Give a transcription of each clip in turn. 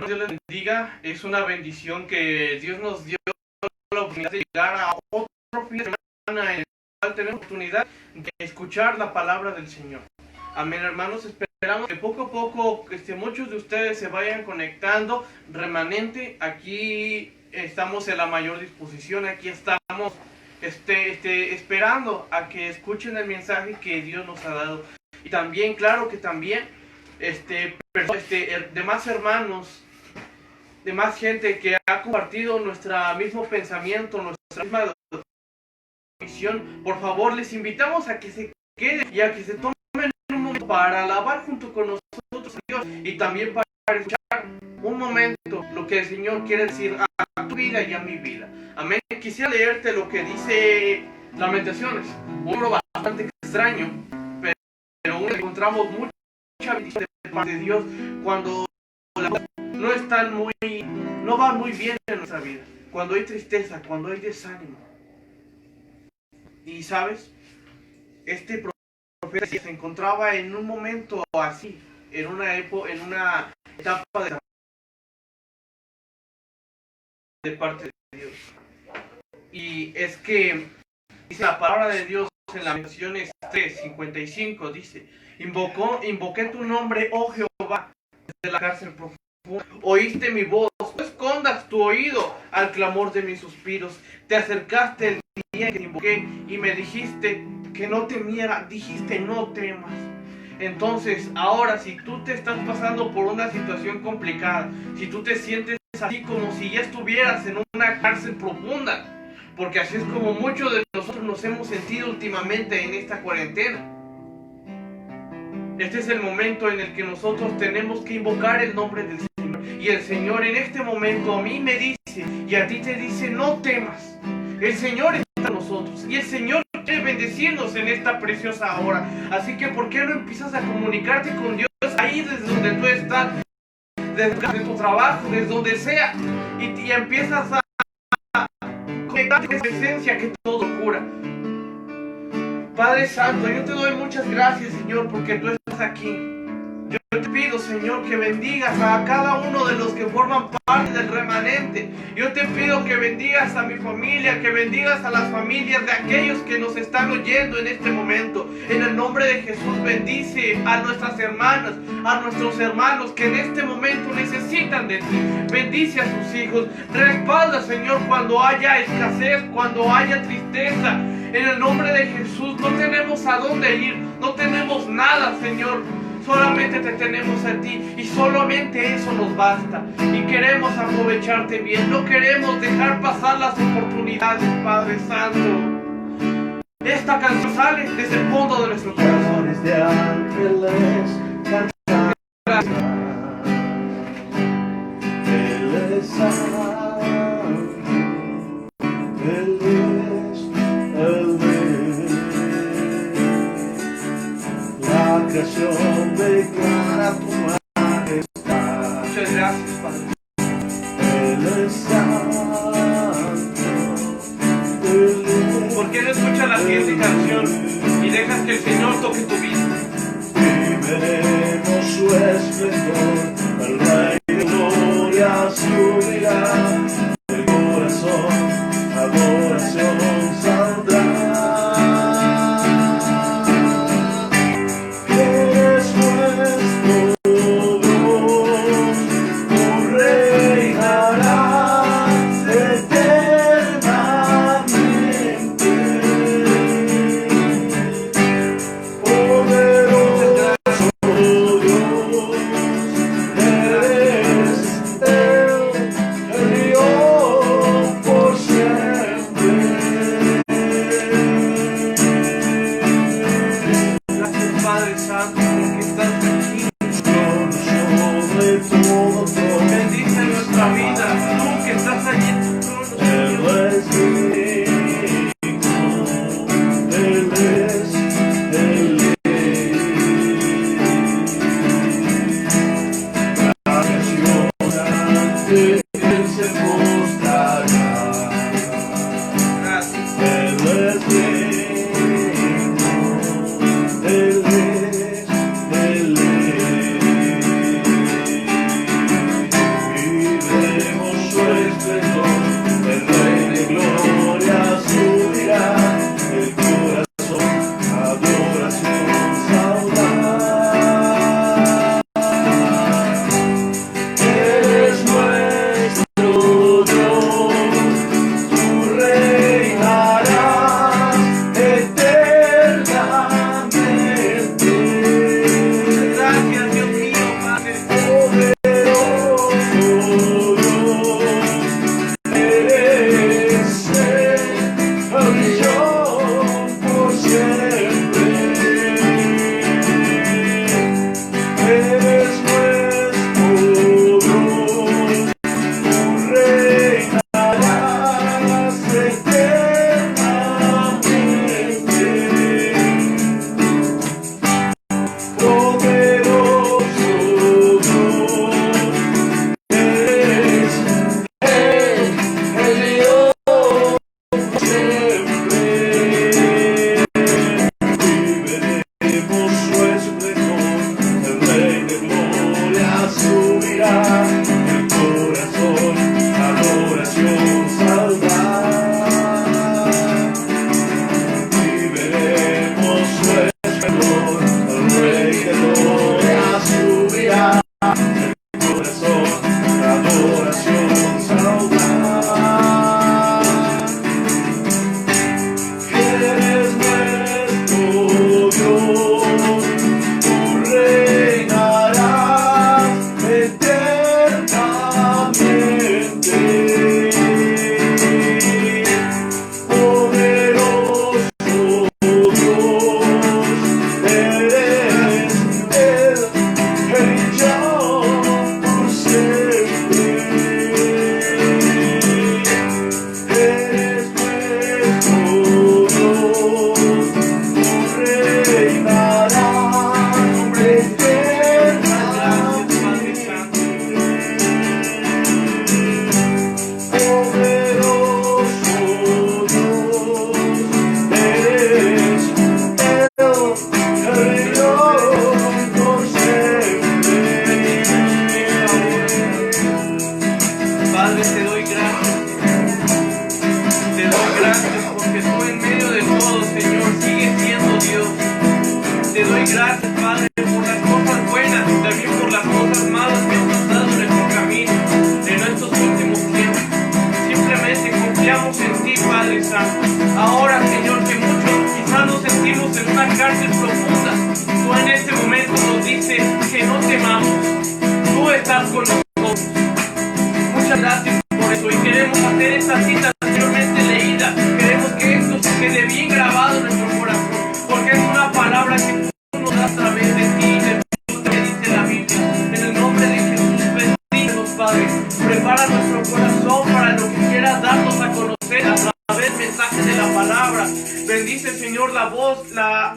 Dios les bendiga. Es una bendición que Dios nos dio la oportunidad de llegar a otro fin de semana en el cual tenemos la oportunidad de escuchar la palabra del Señor. Amén, hermanos. Esperamos que poco a poco muchos de ustedes se vayan conectando. Remanente, aquí estamos en la mayor disposición. Aquí estamos esperando a que escuchen el mensaje que Dios nos ha dado. Y también, claro que también, demás hermanos, demás gente que ha compartido nuestro mismo pensamiento, nuestra misma visión, por favor, les invitamos a que se queden y a que se tomen un momento para alabar junto con nosotros a Dios y también para escuchar un momento lo que el Señor quiere decir a tu vida y a mi vida. Amén. Quisiera leerte lo que dice Lamentaciones, un libro bastante extraño, pero aún encontramos mucha bendición de parte de Dios cuando las cosas no van muy bien en nuestra vida, cuando hay tristeza, cuando hay desánimo. Y sabes, este profeta se encontraba en un momento así, en una etapa de parte de Dios. Y es que dice la palabra de Dios en Lamentaciones 3:55, dice: invoqué tu nombre, oh Jehová, desde la cárcel profunda. Oíste mi voz, no escondas tu oído al clamor de mis suspiros. Te acercaste el día en que te invoqué y me dijiste que no temiera, dijiste no temas. Entonces, ahora si tú te estás pasando por una situación complicada, si tú te sientes así como si ya estuvieras en una cárcel profunda, porque así es como muchos de nosotros nos hemos sentido últimamente en esta cuarentena. Este es el momento en el que nosotros tenemos que invocar el nombre del Señor. Y el Señor en este momento a mí me dice y a ti te dice: no temas. El Señor está con nosotros y el Señor quiere bendecirnos en esta preciosa hora. Así que ¿por qué no empiezas a comunicarte con Dios ahí desde donde tú estás, desde tu trabajo, desde donde sea, y empiezas a conectarte con esa presencia que todo cura? Padre Santo, yo te doy muchas gracias, Señor, porque tú estás aquí. Yo te pido, Señor, que bendigas a cada uno de los que forman parte del remanente. Yo te pido que bendigas a mi familia, que bendigas a las familias de aquellos que nos están oyendo en este momento. En el nombre de Jesús, bendice a nuestras hermanas, a nuestros hermanos que en este momento necesitan de ti. Bendice a sus hijos. Respalda, Señor, cuando haya escasez, cuando haya tristeza. En el nombre de Jesús, no tenemos a dónde ir, no tenemos nada, Señor. Solamente te tenemos a ti y solamente eso nos basta. Y queremos aprovecharte bien, no queremos dejar pasar las oportunidades, Padre Santo. Esta canción sale desde el fondo de nuestros corazones. De ángeles cantan. Él es santo, Él es el Rey. La creación declara tu majestad. Muchas gracias, Padre. Él es santo, Él es. ¿Por qué no escuchas la siguiente canción y dejas que el Señor toque tu vida? Y veremos su esplendor, el Rey de gloria subirá, del corazón adoración saldrá. Eres nuestro Dios, tú reinarás eternamente. sentimos en una cárcel profunda, tú en este momento nos dices que no temamos. Tú estás con nosotros. Muchas gracias por eso. Y queremos hacer esta cita anteriormente leída. Queremos que esto se quede bien grabado en nuestro corazón, porque es una palabra que tú nos das a través de ti, de lo que dice la Biblia. En el nombre de Jesús, bendícenos, Padre. Prepara nuestro corazón para lo que quieras darnos a conocer a través del mensaje de la palabra. Bendice, Señor, la voz, las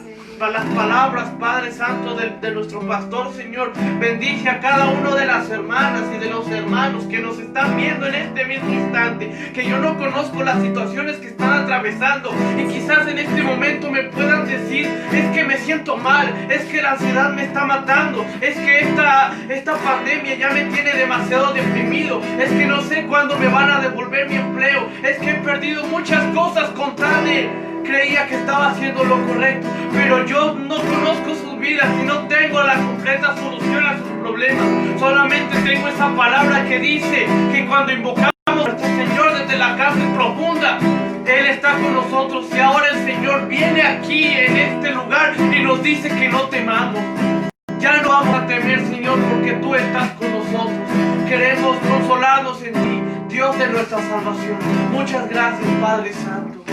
palabras, Padre Santo, de nuestro pastor, Señor. Bendice a cada una de las hermanas y de los hermanos que nos están viendo en este mismo instante, que yo no conozco las situaciones que están atravesando, y quizás en este momento me puedan decir: es que me siento mal, es que la ansiedad me está matando, es que esta pandemia ya me tiene demasiado deprimido, es que no sé cuándo me van a devolver mi empleo, es que he perdido muchas cosas con tal de... Creía que estaba haciendo lo correcto, pero yo no conozco sus vidas y no tengo la completa solución a sus problemas. Solamente tengo esa palabra que dice que cuando invocamos a nuestro Señor desde la cárcel profunda, Él está con nosotros. Y ahora el Señor viene aquí en este lugar y nos dice que no temamos. Ya no vamos a temer, Señor, porque tú estás con nosotros. Queremos consolarnos en ti, Dios de nuestra salvación. Muchas gracias, Padre Santo.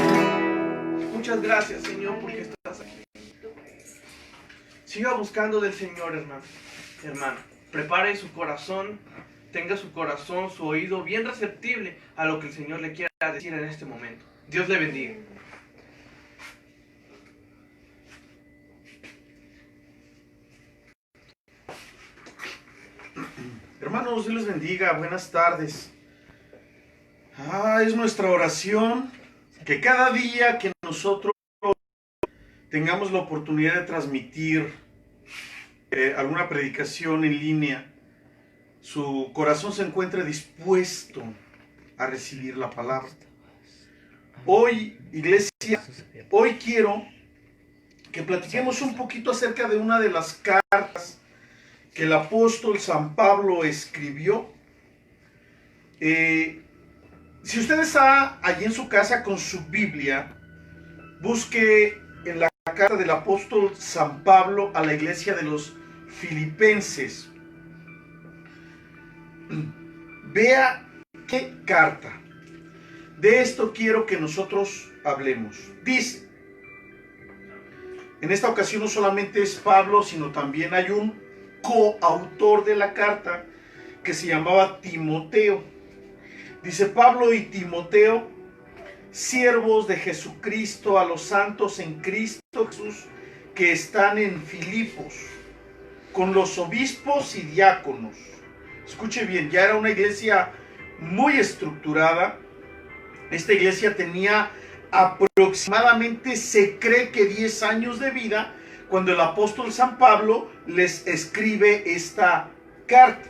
Muchas gracias, Señor, porque estás aquí. Siga buscando del Señor, hermano. Prepare su corazón, tenga su corazón, su oído bien receptible a lo que el Señor le quiera decir en este momento. Dios le bendiga. Hermanos, Dios les bendiga, buenas tardes. Es nuestra oración que cada día que nosotros tengamos la oportunidad de transmitir alguna predicación en línea, su corazón se encuentre dispuesto a recibir la palabra. Hoy, iglesia, hoy quiero que platiquemos un poquito acerca de una de las cartas que el apóstol San Pablo escribió. Si usted está allí en su casa con su Biblia, busque en la carta del apóstol San Pablo a la iglesia de los Filipenses. Vea qué carta. De esto quiero que nosotros hablemos. Dice, en esta ocasión no solamente es Pablo, sino también hay un coautor de la carta que se llamaba Timoteo. Dice: Pablo y Timoteo, siervos de Jesucristo, a los santos en Cristo Jesús que están en Filipos, con los obispos y diáconos. Escuche bien, ya era una iglesia muy estructurada. Esta iglesia tenía aproximadamente, se cree que 10 años de vida, cuando el apóstol San Pablo les escribe esta carta.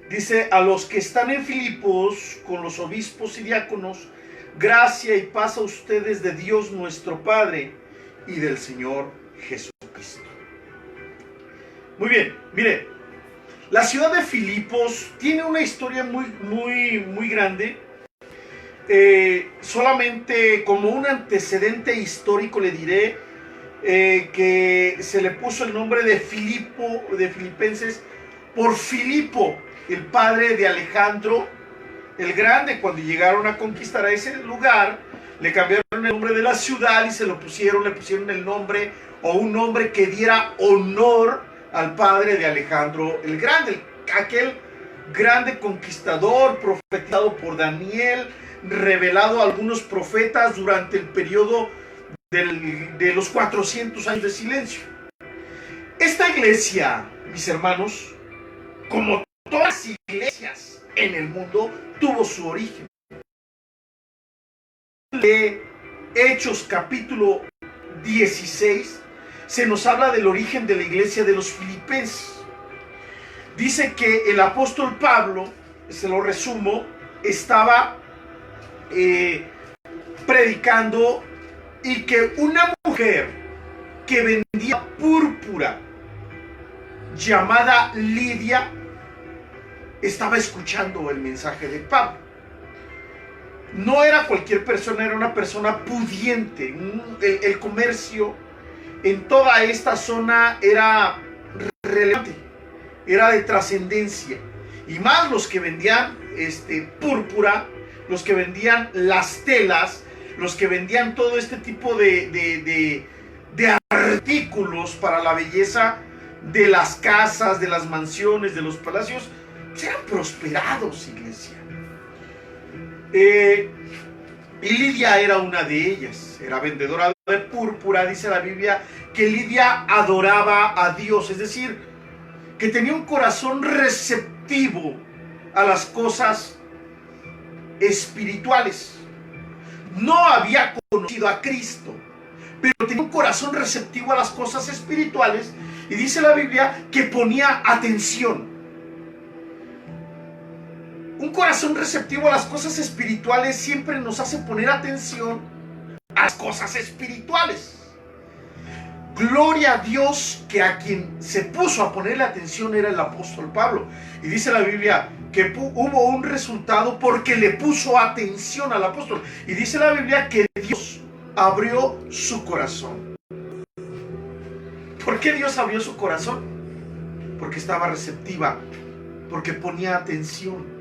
Dice: a los que están en Filipos, con los obispos y diáconos, gracia y paz a ustedes de Dios nuestro Padre y del Señor Jesucristo. Muy bien, mire, la ciudad de Filipos tiene una historia muy grande. Solamente como un antecedente histórico le diré que se le puso el nombre de Filipenses por Filipo, el padre de Alejandro el Grande. Cuando llegaron a conquistar a ese lugar, le cambiaron el nombre de la ciudad y le pusieron el nombre, o un nombre que diera honor al padre de Alejandro el Grande, aquel grande conquistador profetizado por Daniel, revelado a algunos profetas durante el periodo de los 400 años de silencio. Esta iglesia, mis hermanos, como todas las iglesias en el mundo, tuvo su origen. De Hechos capítulo 16 se nos habla del origen de la iglesia de los Filipenses. Dice que el apóstol Pablo, se lo resumo, estaba predicando, y que una mujer que vendía púrpura llamada Lidia estaba escuchando el mensaje de Pablo. No era cualquier persona, era una persona pudiente. El comercio en toda esta zona era relevante, era de trascendencia. Y más los que vendían púrpura, los que vendían las telas, los que vendían todo este tipo de artículos para la belleza de las casas, de las mansiones, de los palacios, pues eran prosperados, iglesia. Y Lidia era una de ellas, era vendedora de púrpura. Dice la Biblia que Lidia adoraba a Dios, es decir, que tenía un corazón receptivo a las cosas espirituales. No había conocido a Cristo, pero tenía un corazón receptivo a las cosas espirituales, y dice la Biblia que ponía atención. Un corazón receptivo a las cosas espirituales siempre nos hace poner atención a las cosas espirituales. Gloria a Dios que a quien se puso a ponerle atención era el apóstol Pablo. Y dice la Biblia que hubo un resultado porque le puso atención al apóstol. Y dice la Biblia que Dios abrió su corazón. ¿Por qué Dios abrió su corazón? Porque estaba receptiva, porque ponía atención.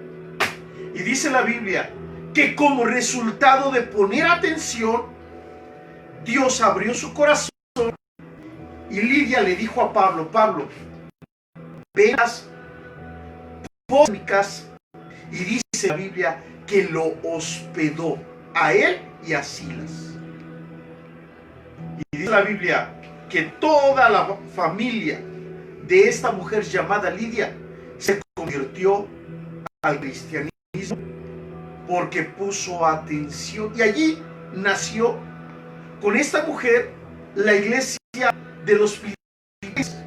Y dice la Biblia que como resultado de poner atención, Dios abrió su corazón. Y Lidia le dijo a Pablo: Pablo, ven a mi casa. Y dice la Biblia que lo hospedó a él y a Silas. Y dice la Biblia que toda la familia de esta mujer llamada Lidia se convirtió al cristianismo porque puso atención. Y allí nació con esta mujer la iglesia de los filipenses.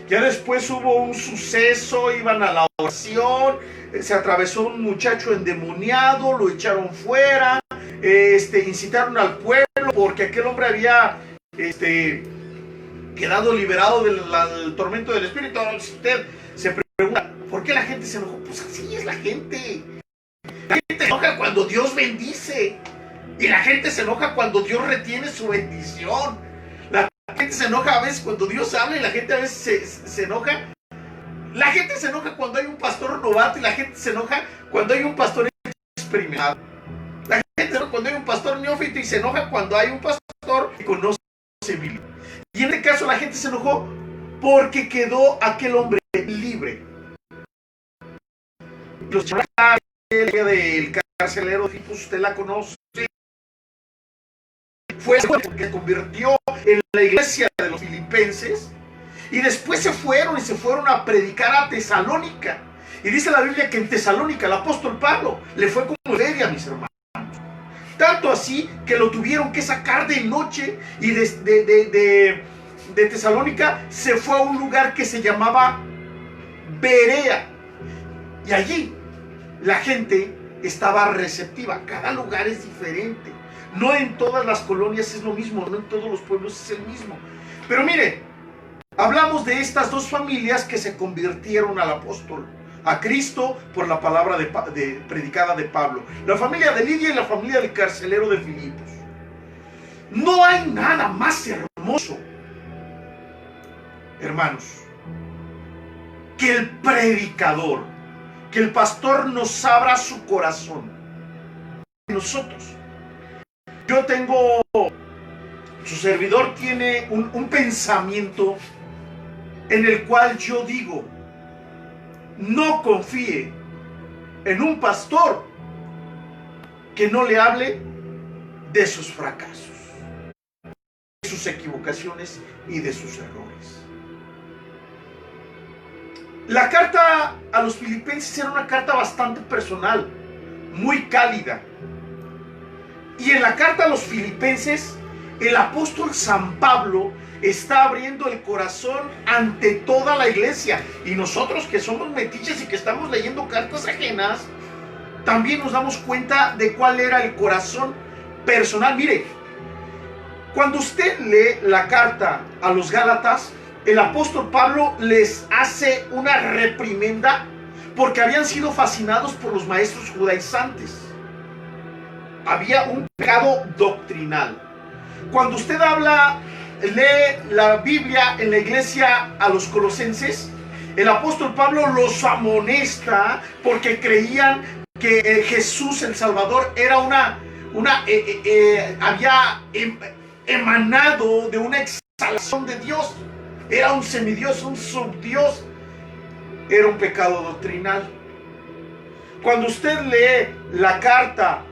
Ya después hubo un suceso, iban a la oración, se atravesó un muchacho endemoniado, lo echaron fuera, incitaron al pueblo porque aquel hombre había quedado liberado del tormento del espíritu. Ahora, si usted se pregunta, ¿por qué la gente se enojó? Pues así es la gente. La gente se enoja cuando Dios bendice, y la gente se enoja cuando Dios retiene su bendición. La gente se enoja a veces cuando Dios habla, y la gente a veces se enoja. La gente se enoja cuando hay un pastor novato, y la gente se enoja cuando hay un pastor experimentado. La gente se enoja cuando hay un pastor neófito, y se enoja cuando hay un pastor que conoce Biblia. Y en este caso la gente se enojó porque quedó aquel hombre libre. Los chavales del carcelero de Filipos, usted la conoce, fue porque se convirtió en la iglesia de los filipenses, y después se fueron a predicar a Tesalónica. Y dice la Biblia que en Tesalónica el apóstol Pablo le fue como feria, mis hermanos. Tanto así que lo tuvieron que sacar de noche, y de Tesalónica se fue a un lugar que se llamaba Berea. Y allí la gente estaba receptiva. Cada lugar es diferente. No en todas las colonias es lo mismo, no en todos los pueblos es el mismo. Pero mire, hablamos de estas dos familias que se convirtieron al apóstol, a Cristo, por la palabra predicada de Pablo. La familia de Lidia y la familia del carcelero de Filipos. No hay nada más hermoso, hermanos, que el predicador, que el pastor nos abra su corazón. Nosotros, su servidor tiene un pensamiento en el cual yo digo: no confíe en un pastor que no le hable de sus fracasos, de sus equivocaciones y de sus errores. La carta a los filipenses era una carta bastante personal, muy cálida. Y en la carta a los filipenses, el apóstol San Pablo está abriendo el corazón ante toda la iglesia. Y nosotros, que somos metiches y que estamos leyendo cartas ajenas, también nos damos cuenta de cuál era el corazón personal. Mire, cuando usted lee la carta a los Gálatas, el apóstol Pablo les hace una reprimenda porque habían sido fascinados por los maestros judaizantes. Había un pecado doctrinal. Cuando usted habla lee la Biblia en la iglesia a los colosenses, el apóstol Pablo los amonesta porque creían que Jesús el Salvador era había emanado de una exhalación de Dios, era un semidios, un subdios, era un pecado doctrinal. Cuando usted lee la carta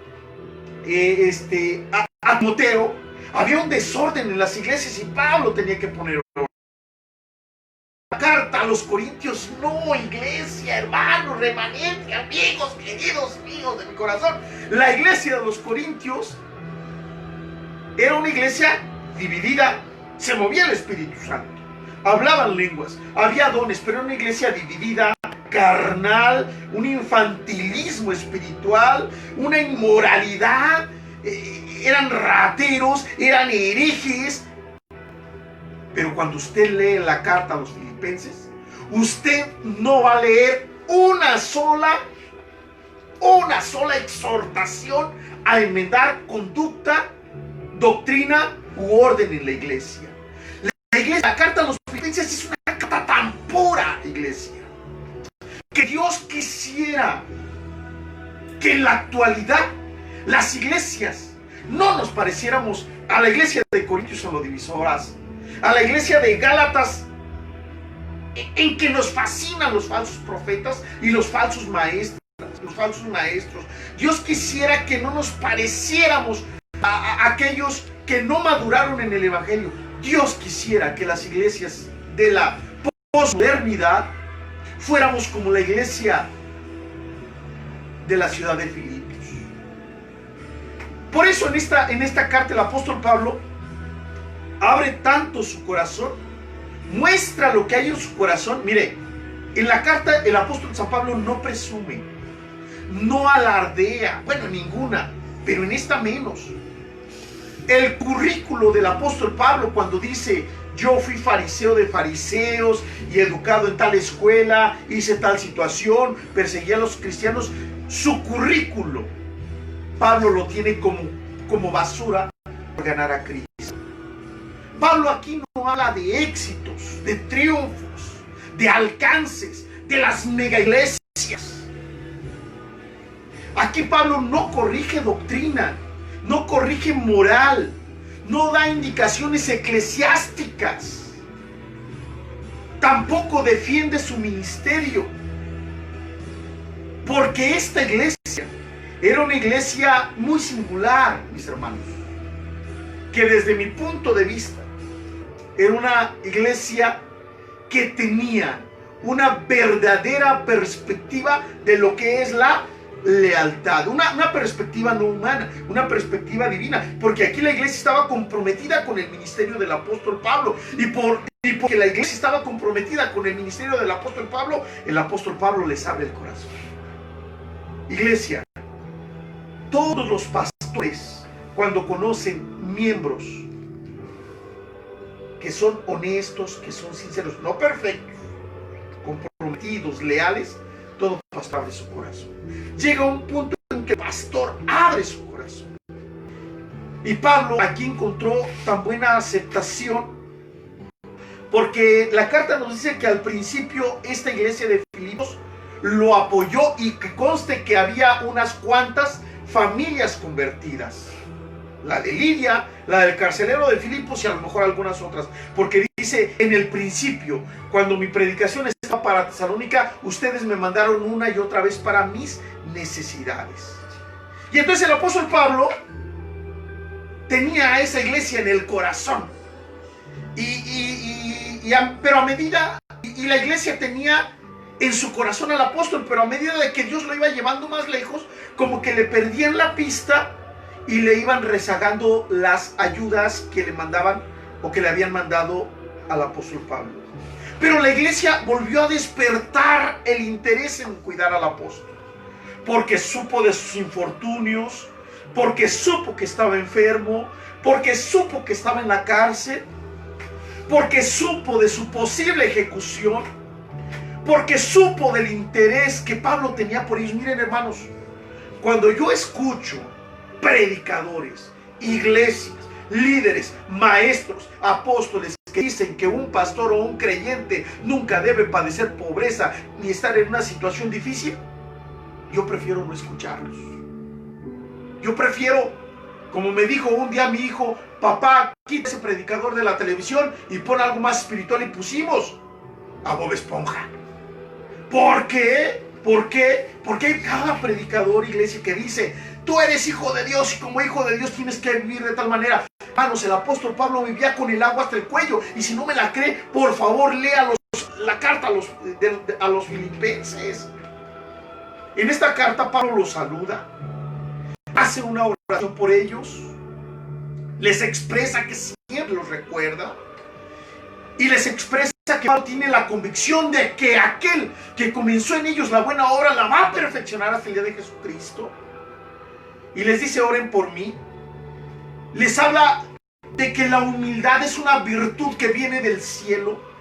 a Timoteo, había un desorden en las iglesias y Pablo tenía que poner orden. La carta a los corintios, no, iglesia, hermanos, remanente, amigos, queridos míos de mi corazón. La iglesia de los corintios era una iglesia dividida, se movía el Espíritu Santo, hablaban lenguas, había dones, pero era una iglesia dividida, carnal, un infantilismo espiritual, una inmoralidad, eran rateros, eran herejes. Pero cuando usted lee la carta a los filipenses, usted no va a leer una sola exhortación a enmendar conducta, doctrina u orden en la iglesia. La carta a los filipenses es una carta tan pura, iglesia, que Dios quisiera que en la actualidad las iglesias no nos pareciéramos a la iglesia de Corintios en lo divisoras, a la iglesia de Gálatas, en que nos fascinan los falsos profetas y los falsos maestros. Dios quisiera que no nos pareciéramos a aquellos que no maduraron en el evangelio. Dios quisiera que las iglesias de la posmodernidad fuéramos como la iglesia de la ciudad de Filipos. Por eso en esta carta el apóstol Pablo abre tanto su corazón, muestra lo que hay en su corazón. Mire, en la carta el apóstol San Pablo no presume, no alardea, bueno, ninguna, pero en esta menos. El currículo del apóstol Pablo, cuando dice: yo fui fariseo de fariseos y educado en tal escuela, hice tal situación, perseguí a los cristianos, su currículo Pablo lo tiene como basura por ganar a Cristo. Pablo aquí no habla de éxitos, de triunfos, de alcances, de las mega iglesias. Aquí Pablo no corrige doctrina, no corrige moral, no da indicaciones eclesiásticas, tampoco defiende su ministerio, porque esta iglesia era una iglesia muy singular, mis hermanos, que desde mi punto de vista era una iglesia que tenía una verdadera perspectiva de lo que es la lealtad, una perspectiva no humana, una perspectiva divina, porque aquí la iglesia estaba comprometida con el ministerio del apóstol Pablo, y porque la iglesia estaba comprometida con el ministerio del apóstol Pablo, el apóstol Pablo les abre el corazón. Iglesia, todos los pastores, cuando conocen miembros que son honestos, que son sinceros, no perfectos, comprometidos, leales, todo pastor abre su corazón. Llega un punto en que el pastor abre su corazón. Y Pablo aquí encontró tan buena aceptación, porque la carta nos dice que al principio esta iglesia de Filipos lo apoyó, y que conste que había unas cuantas familias convertidas. La de Lidia, la del carcelero de Filipos y a lo mejor algunas otras, porque dice: en el principio, cuando mi predicación estaba para Tesalónica, ustedes me mandaron una y otra vez para mis necesidades. Y entonces el apóstol Pablo tenía a esa iglesia en el corazón, pero a medida, y la iglesia tenía en su corazón al apóstol, pero a medida de que Dios lo iba llevando más lejos, como que le perdían la pista y le iban rezagando las ayudas que le mandaban o que le habían mandado al apóstol Pablo. Pero la iglesia volvió a despertar el interés en cuidar al apóstol, porque supo de sus infortunios, porque supo que estaba enfermo, porque supo que estaba en la cárcel, porque supo de su posible ejecución, porque supo del interés que Pablo tenía por ellos. Miren, hermanos, cuando yo escucho predicadores, iglesias, líderes, maestros, apóstoles que dicen que un pastor o un creyente nunca debe padecer pobreza ni estar en una situación difícil, yo prefiero no escucharlos. Yo prefiero, como me dijo un día mi hijo, papá, quita ese predicador de la televisión y pon algo más espiritual, y pusimos a Bob Esponja. ¿Por qué? ¿Por qué? Porque hay cada predicador, iglesia, que dice, tú eres hijo de Dios y como hijo de Dios tienes que vivir de tal manera. Hermanos, el apóstol Pablo vivía con el agua hasta el cuello, y si no me la cree, por favor lea la carta a los filipenses. En esta carta Pablo los saluda, hace una oración por ellos, les expresa que siempre los recuerda, y les expresa que Pablo tiene la convicción de que aquel que comenzó en ellos la buena obra la va a perfeccionar hasta el día de Jesucristo. Y les dice, oren por mí. Les habla de que la humildad es una virtud que viene del cielo,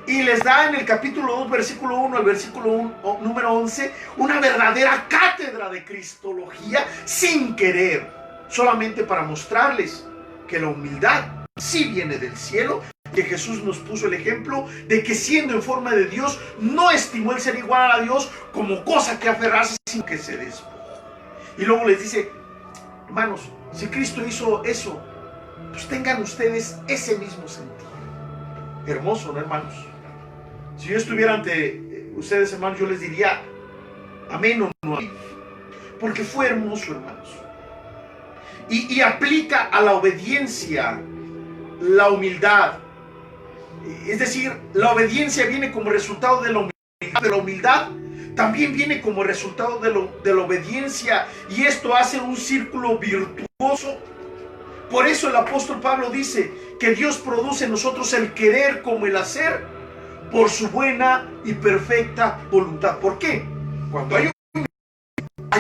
y les da en el capítulo 2, versículo 1 al versículo número 11, una verdadera cátedra de cristología sin querer, solamente para mostrarles que la humildad sí viene del cielo, que Jesús nos puso el ejemplo de que siendo en forma de Dios, no estimó el ser igual a Dios como cosa que aferrarse, sino que se despojó. Y luego les dice, hermanos, si Cristo hizo eso, pues tengan ustedes ese mismo sentido. Hermoso, ¿no, hermanos? Si yo estuviera ante ustedes, hermanos, yo les diría amén o no amén, porque fue hermoso, hermanos. Y aplica a la obediencia la humildad. Es decir, la obediencia viene como resultado de la humildad, pero la humildad también viene como resultado de la obediencia, y esto hace un círculo virtuoso. Por eso el apóstol Pablo dice que Dios produce en nosotros el querer como el hacer por su buena y perfecta voluntad. ¿Por qué? Cuando hay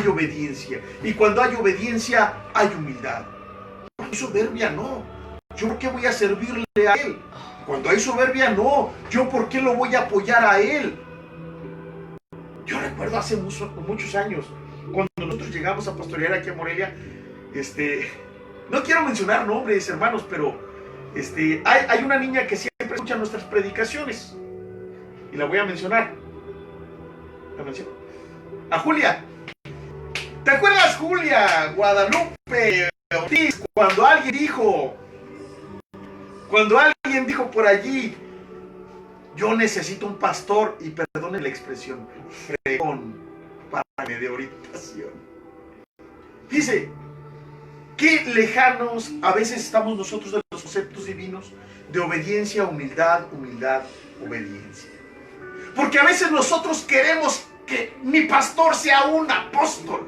obediencia, y cuando hay obediencia hay humildad. Cuando hay soberbia, no. ¿Yo por qué voy a servirle a Él? Cuando hay soberbia, no. ¿Yo por qué lo voy a apoyar a Él? Yo recuerdo hace muchos años, cuando nosotros llegamos a pastorear aquí a Morelia, no quiero mencionar nombres, hermanos, pero hay una niña que siempre escucha nuestras predicaciones, y la voy a mencionar. ¿La menciono? A Julia. ¿Te acuerdas, Julia Guadalupe Ortiz, cuando alguien dijo por allí, yo necesito un pastor, y perdonen la expresión, fregón, para que me dé orientación? Dice, qué lejanos a veces estamos nosotros de los conceptos divinos de obediencia, humildad, obediencia. Porque a veces nosotros queremos que mi pastor sea un apóstol,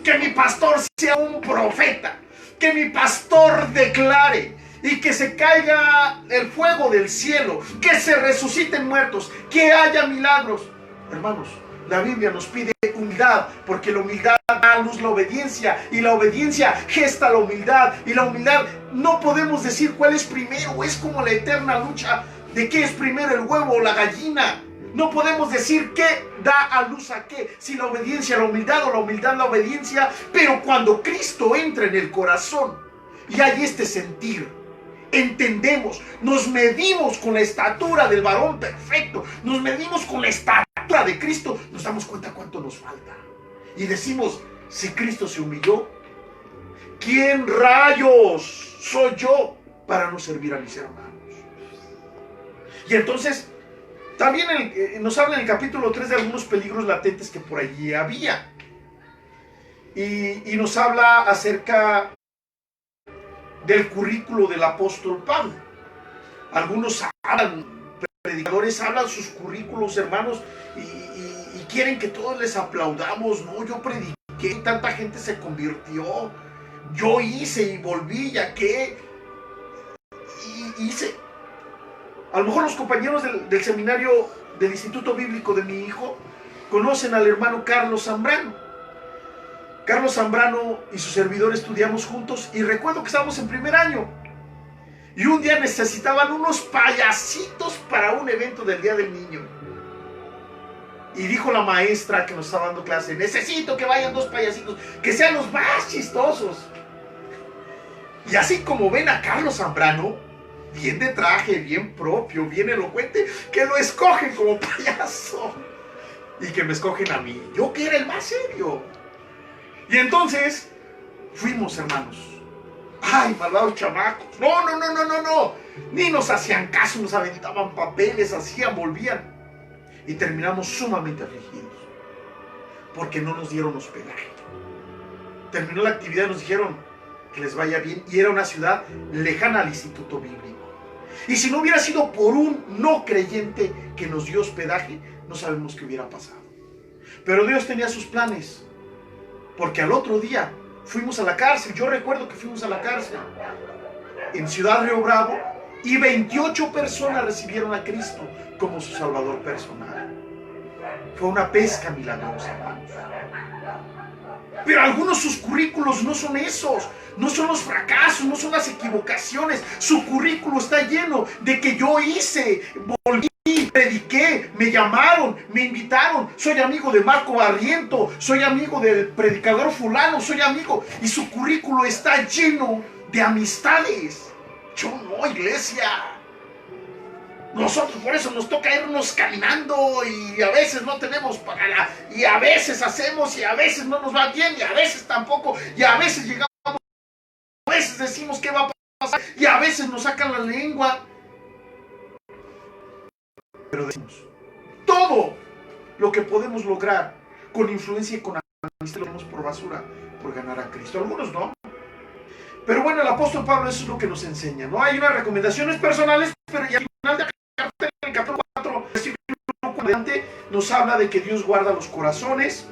que mi pastor sea un profeta, que mi pastor declare, y que se caiga el fuego del cielo, que se resuciten muertos, que haya milagros. Hermanos, la Biblia nos pide humildad, porque la humildad da a luz la obediencia, y la obediencia gesta la humildad, y la humildad no podemos decir cuál es primero. Es como la eterna lucha de qué es primero, el huevo o la gallina. No podemos decir qué da a luz a qué, si la obediencia, la humildad, o la humildad, la obediencia. Pero cuando Cristo entra en el corazón y hay este sentir, entendemos, nos medimos con la estatura del varón perfecto, nos medimos con la estatura de Cristo, nos damos cuenta cuánto nos falta, y decimos, si Cristo se humilló, ¿quién rayos soy yo para no servir a mis hermanos? Y entonces también nos habla en el capítulo 3 de algunos peligros latentes que por allí había, y nos habla acerca del currículo del apóstol Pablo. Algunos predicadores hablan sus currículos, hermanos, y quieren que todos les aplaudamos. No, yo prediqué, tanta gente se convirtió, yo hice y volví, ya que hice. A lo mejor los compañeros del seminario del Instituto Bíblico de mi hijo conocen al hermano Carlos Zambrano. Carlos Zambrano y su servidor estudiamos juntos, y recuerdo que estábamos en primer año, y un día necesitaban unos payasitos para un evento del Día del Niño, y dijo la maestra que nos estaba dando clase, necesito que vayan 2 payasitos, que sean los más chistosos. Y así como ven a Carlos Zambrano, bien de traje, bien propio, bien elocuente, que lo escogen como payaso. Y que me escogen a mí, yo que era el más serio. Y entonces fuimos, hermanos. Ay, malvados chamacos. No. Ni nos hacían caso, nos aventaban papeles, hacían, volvían. Y terminamos sumamente afligidos, porque no nos dieron hospedaje. Terminó la actividad y nos dijeron que les vaya bien. Y era una ciudad lejana al Instituto Bíblico. Y si no hubiera sido por un no creyente que nos dio hospedaje, no sabemos qué hubiera pasado. Pero Dios tenía sus planes, porque al otro día fuimos a la cárcel. Yo recuerdo que fuimos a la cárcel en Ciudad Río Bravo y 28 personas recibieron a Cristo como su Salvador personal. Fue una pesca milagrosa, hermanos. Pero algunos sus currículos no son esos, no son los fracasos, no son las equivocaciones. Su currículo está lleno de que yo hice, volví, prediqué, me llamaron, me invitaron, soy amigo de Marco Barriento, soy amigo del predicador fulano, soy amigo. Y su currículo está lleno de amistades. Yo no, iglesia. Nosotros por eso nos toca irnos caminando y a veces no tenemos para y a veces hacemos y a veces no nos va bien y a veces tampoco y a veces llegamos, a veces decimos qué va a pasar y a veces nos sacan la lengua. Pero decimos, todo lo que podemos lograr con influencia y con amistad lo damos por basura por ganar a Cristo. Algunos no. Pero bueno, el apóstol Pablo eso es lo que nos enseña, ¿no? Hay unas recomendaciones personales, pero ya al final de en el capítulo 4, versículo 4, nos habla de que Dios guarda los corazones.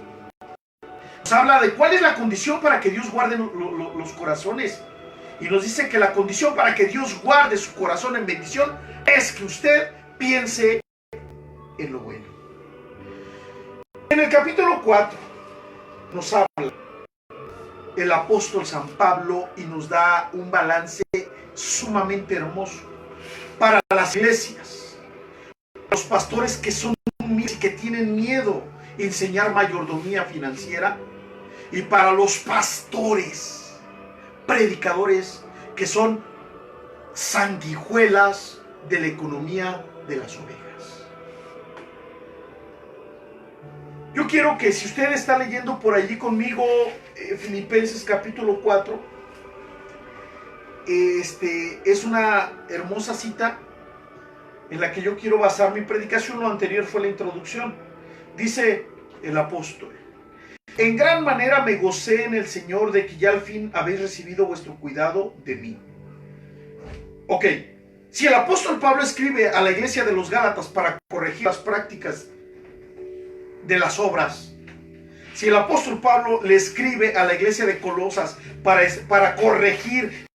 Nos habla de cuál es la condición para que Dios guarde los corazones. Y nos dice que la condición para que Dios guarde su corazón en bendición es que usted piense en lo bueno. En el capítulo 4 nos habla el apóstol San Pablo y nos da un balance sumamente hermoso para las iglesias, los pastores que son humildes y que tienen miedo de enseñar mayordomía financiera, y para los pastores, predicadores que son sanguijuelas de la economía de las ovejas. Yo quiero que si usted está leyendo por allí conmigo Filipenses capítulo 4, es una hermosa cita en la que yo quiero basar mi predicación. Lo anterior fue la introducción. Dice el apóstol: en gran manera me gocé en el Señor de que ya al fin habéis recibido vuestro cuidado de mí. Ok, si el apóstol Pablo escribe a la iglesia de los Gálatas para corregir las prácticas de las obras, si el apóstol Pablo le escribe a la iglesia de Colosas para corregir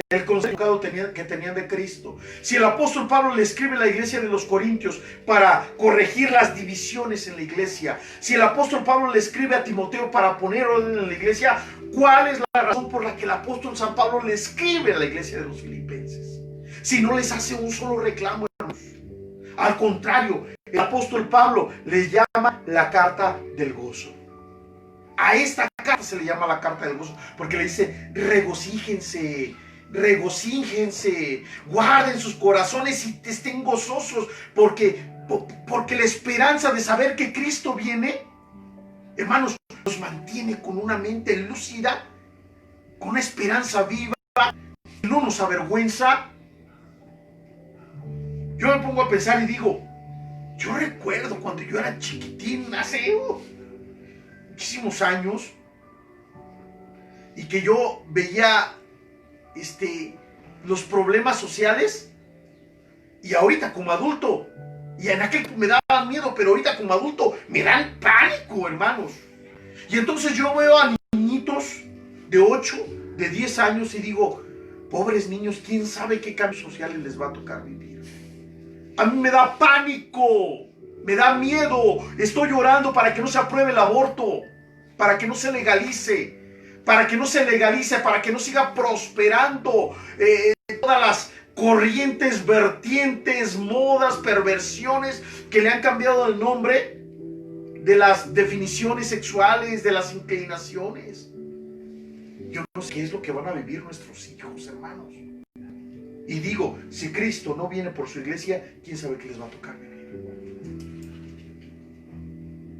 el concepto que tenían de Cristo, si el apóstol Pablo le escribe a la iglesia de los Corintios para corregir las divisiones en la iglesia, si el apóstol Pablo le escribe a Timoteo para poner orden en la iglesia, ¿cuál es la razón por la que el apóstol San Pablo le escribe a la iglesia de los Filipenses? Si no les hace un solo reclamo, hermanos. Al contrario, el apóstol Pablo les llama la carta del gozo. A esta carta se le llama la carta del gozo porque le dice: regocíjense, guarden sus corazones y estén gozosos, porque la esperanza de saber que Cristo viene, hermanos, nos mantiene con una mente lúcida, con una esperanza viva, no nos avergüenza. Yo me pongo a pensar y digo, yo recuerdo cuando yo era chiquitín, hace muchísimos años, y que yo veía los problemas sociales, y ahorita como adulto, y en aquel me daban miedo, pero ahorita como adulto me dan pánico, hermanos. Y entonces yo veo a niñitos de 8, de 10 años y digo, pobres niños, quién sabe qué cambios sociales les va a tocar vivir. A mí me da pánico, me da miedo. Estoy orando para que no se apruebe el aborto, para que no se legalice, para que no siga prosperando todas las corrientes, vertientes, modas, perversiones que le han cambiado el nombre de las definiciones sexuales, de las inclinaciones. yo no sé qué es lo que van a vivir nuestros hijos, hermanos. Y digo, si Cristo no viene por su iglesia, ¿quién sabe qué les va a tocar vivir?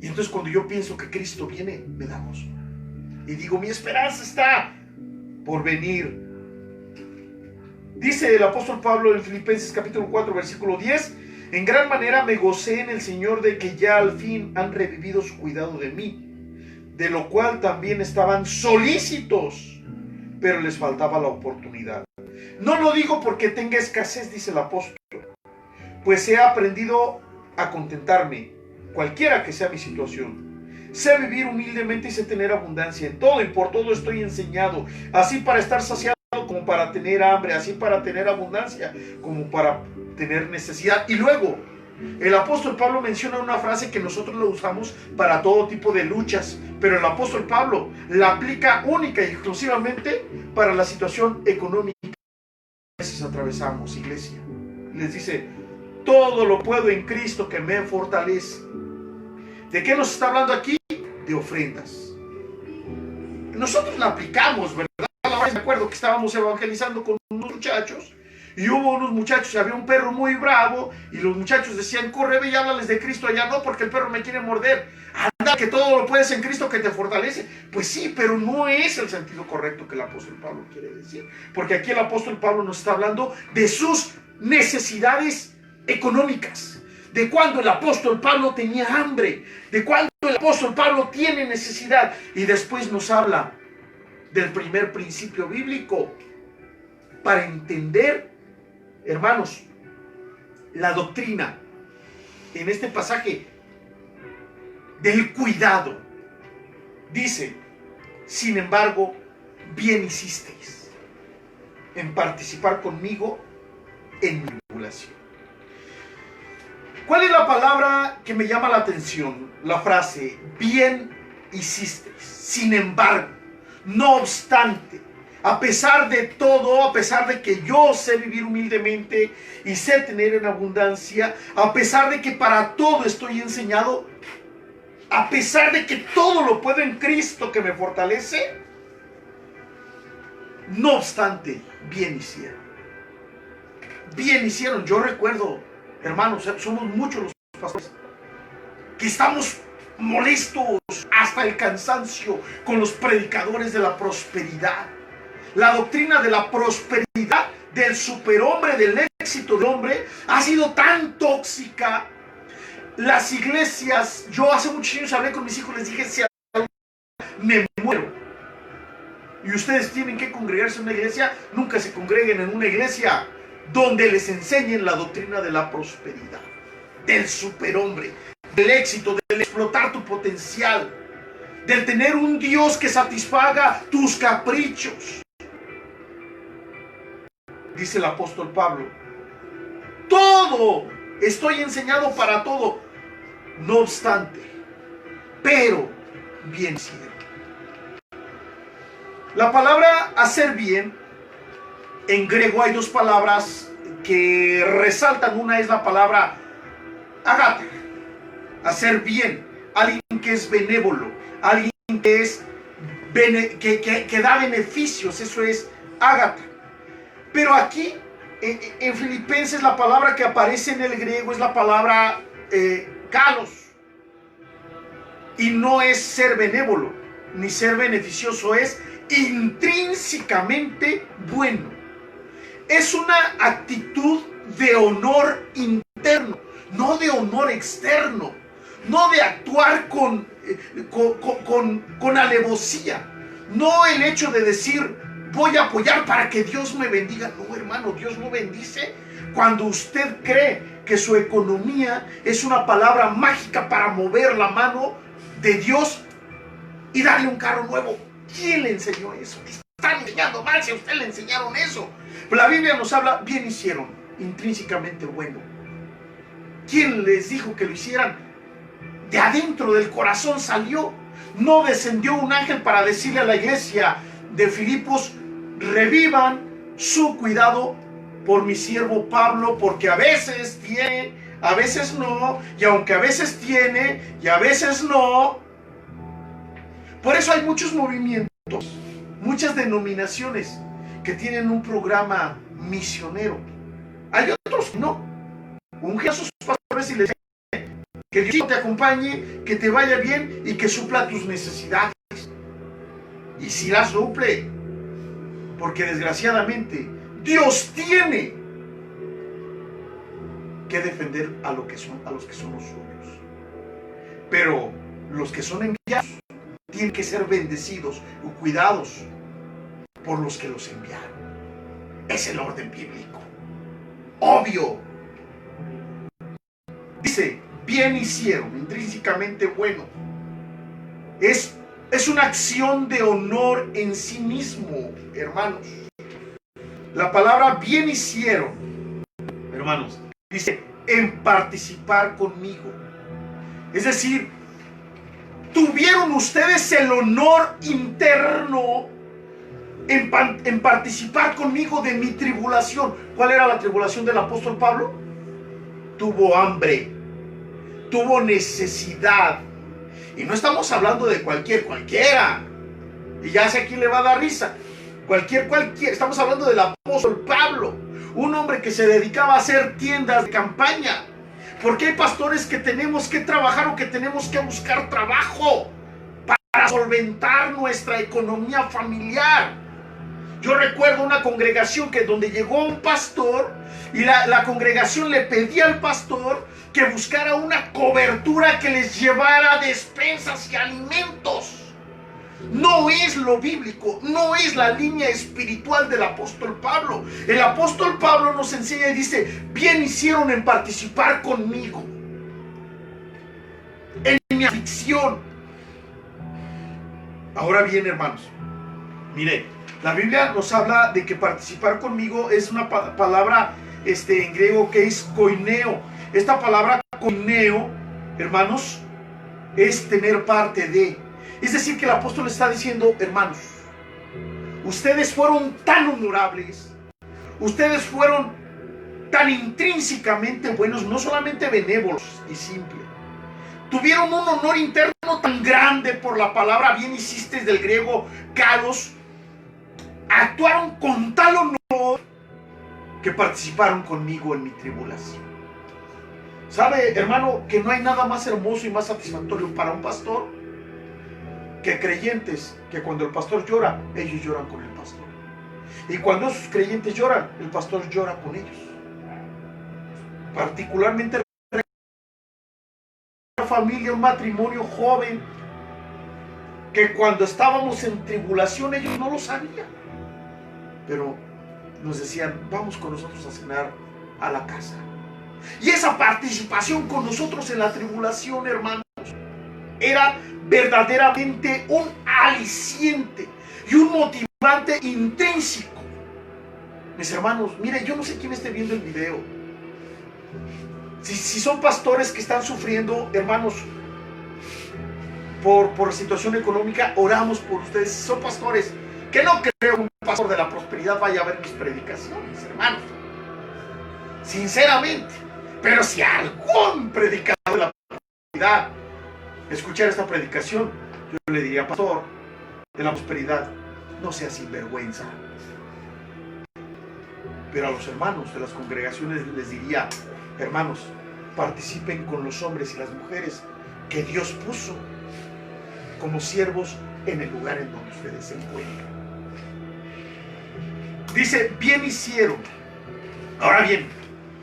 Y entonces cuando yo pienso que Cristo viene, me da gozo. Y digo, mi esperanza está por venir. Dice el apóstol Pablo en Filipenses capítulo 4, versículo 10, en gran manera me gocé en el Señor de que ya al fin han revivido su cuidado de mí, de lo cual también estaban solícitos, pero les faltaba la oportunidad. No lo digo porque tenga escasez, dice el apóstol, pues he aprendido a contentarme, cualquiera que sea mi situación. Sé vivir humildemente y sé tener abundancia en todo, y por todo estoy enseñado, así para estar saciado como para tener hambre, así para tener abundancia como para tener necesidad. Y luego el apóstol Pablo menciona una frase que nosotros la usamos para todo tipo de luchas, pero el apóstol Pablo la aplica única y exclusivamente para la situación económica que a veces atravesamos, iglesia. Les dice, todo lo puedo en Cristo que me fortalece. ¿De qué nos está hablando aquí? De ofrendas. Nosotros la aplicamos, ¿verdad? Me acuerdo que estábamos evangelizando con unos muchachos y hubo unos muchachos, había un perro muy bravo y los muchachos decían, corre, ve y háblales de Cristo allá. No, porque el perro me quiere morder. Anda, que todo lo puedes en Cristo que te fortalece. Pues sí, pero no es el sentido correcto que el apóstol Pablo quiere decir, porque aquí el apóstol Pablo nos está hablando de sus necesidades económicas, de cuando el apóstol Pablo tenía hambre, de cuando el apóstol Pablo tiene necesidad, y después nos habla del primer principio bíblico para entender, hermanos, la doctrina en este pasaje del cuidado. Dice, sin embargo, bien hicisteis en participar conmigo en mi tribulación. ¿Cuál es la palabra que me llama la atención? La frase, bien hicisteis, sin embargo, no obstante, a pesar de todo, a pesar de que yo sé vivir humildemente y sé tener en abundancia, a pesar de que para todo estoy enseñado, a pesar de que todo lo puedo en Cristo que me fortalece, no obstante, bien hicieron. Bien hicieron. Yo recuerdo, hermanos, somos muchos los pastores que estamos molestos hasta el cansancio con los predicadores de la prosperidad. La doctrina de la prosperidad, del superhombre, del éxito del hombre, ha sido tan tóxica. Las iglesias, yo hace muchos años hablé con mis hijos, les dije, si me muero y ustedes tienen que congregarse en una iglesia, nunca se congreguen en una iglesia donde les enseñen la doctrina de la prosperidad, del superhombre, del éxito, del explotar tu potencial, del tener un Dios que satisfaga tus caprichos. Dice el apóstol Pablo, todo estoy enseñado para todo, no obstante, pero bien hicieron. La palabra hacer bien, en griego hay dos palabras que resaltan. Una es la palabra agata, hacer bien, alguien que es benévolo, alguien que es que da beneficios, eso es agata. Pero aquí en Filipenses la palabra que aparece en el griego es la palabra kalos, y no es ser benévolo ni ser beneficioso, es intrínsecamente bueno. Es una actitud de honor interno, no de honor externo, no de actuar con alevosía, no el hecho de decir voy a apoyar para que Dios me bendiga. No, hermano, Dios no bendice cuando usted cree que su economía es una palabra mágica para mover la mano de Dios y darle un carro nuevo. ¿Quién le enseñó eso? Están enseñando mal si a usted le enseñaron eso. Pero la Biblia nos habla, bien hicieron, intrínsecamente bueno. ¿Quién les dijo que lo hicieran? De adentro del corazón salió. No descendió un ángel para decirle a la iglesia de Filipos, revivan su cuidado por mi siervo Pablo, porque a veces tiene, a veces no, y aunque a veces tiene y a veces no. Por eso hay muchos movimientos muchas denominaciones que tienen un programa misionero. Hay otros que no. Unge a sus pastores y les dice que Dios te acompañe, que te vaya bien y que supla tus necesidades. Y si las suple, porque desgraciadamente Dios tiene que defender a los que son los suyos. Pero los que son enviados tienen que ser bendecidos o cuidados por los que los enviaron. Es el orden bíblico. Obvio. Dice, bien hicieron, intrínsecamente bueno. Es una acción de honor en sí mismo, hermanos. La palabra bien hicieron, hermanos, dice, en participar conmigo. Es decir, tuvieron ustedes el honor interno en participar conmigo de mi tribulación. ¿Cuál era la tribulación del apóstol Pablo? Tuvo hambre, tuvo necesidad. Y no estamos hablando de cualquiera. Y ya sé quién le va a dar risa. Cualquier. Estamos hablando del apóstol Pablo, un hombre que se dedicaba a hacer tiendas de campaña. Porque hay pastores que tenemos que trabajar o que tenemos que buscar trabajo para solventar nuestra economía familiar. Yo recuerdo una congregación donde llegó un pastor y la congregación le pedía al pastor que buscara una cobertura que les llevara despensas y alimentos. No es lo bíblico, no es la línea espiritual del apóstol Pablo. El apóstol Pablo nos enseña y dice, bien hicieron en participar conmigo en mi aflicción. Ahora bien, hermanos, mire, la Biblia nos habla de que participar conmigo es una palabra en griego que es koineo. Esta palabra koineo, hermanos, es tener parte de. Es decir, que el apóstol está diciendo, hermanos, ustedes fueron tan honorables, ustedes fueron tan intrínsecamente buenos, no solamente benévolos y simples, tuvieron un honor interno tan grande por la palabra bien hiciste del griego kalos, actuaron con tal honor que participaron conmigo en mi tribulación. ¿Sabe, hermano, que no hay nada más hermoso y más satisfactorio para un pastor que creyentes que cuando el pastor llora, ellos lloran con el pastor? Y cuando esos creyentes lloran, el pastor llora con ellos. Particularmente una familia, un matrimonio joven, que cuando estábamos en tribulación ellos no lo sabían, pero nos decían, vamos con nosotros a cenar a la casa. Y esa participación con nosotros en la tribulación, hermanos, era verdaderamente un aliciente y un motivante intrínseco. Mis hermanos, mire, yo no sé quién esté viendo el video. Si son pastores que están sufriendo, hermanos, por situación económica, oramos por ustedes. Si son pastores, que no creo que un pastor de la prosperidad vaya a ver mis predicaciones, hermanos, sinceramente. Pero si algún predicador de la prosperidad escuchar esta predicación, yo le diría, pastor de la prosperidad, no sea sinvergüenza. Pero a los hermanos de las congregaciones les diría, hermanos, participen con los hombres y las mujeres que Dios puso como siervos en el lugar en donde ustedes se encuentran. Dice, bien hicieron. Ahora bien,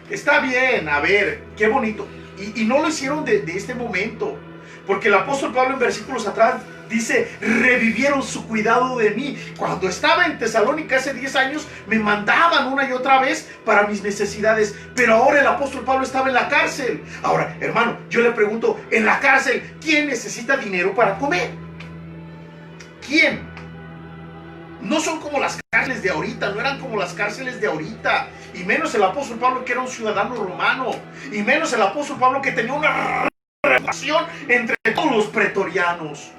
está bien, a ver, qué bonito. Y no lo hicieron de este momento, porque el apóstol Pablo en versículos atrás dice, revivieron su cuidado de mí. Cuando estaba en Tesalónica hace 10 años, me mandaban una y otra vez para mis necesidades, pero ahora el apóstol Pablo estaba en la cárcel. Ahora, hermano, yo le pregunto, en la cárcel, ¿quién necesita dinero para comer? ¿Quién? No son como las cárceles de ahorita, no eran como las cárceles de ahorita, y menos el apóstol Pablo que era un ciudadano romano, y menos el apóstol Pablo que tenía una relación entre todos los pretorianos.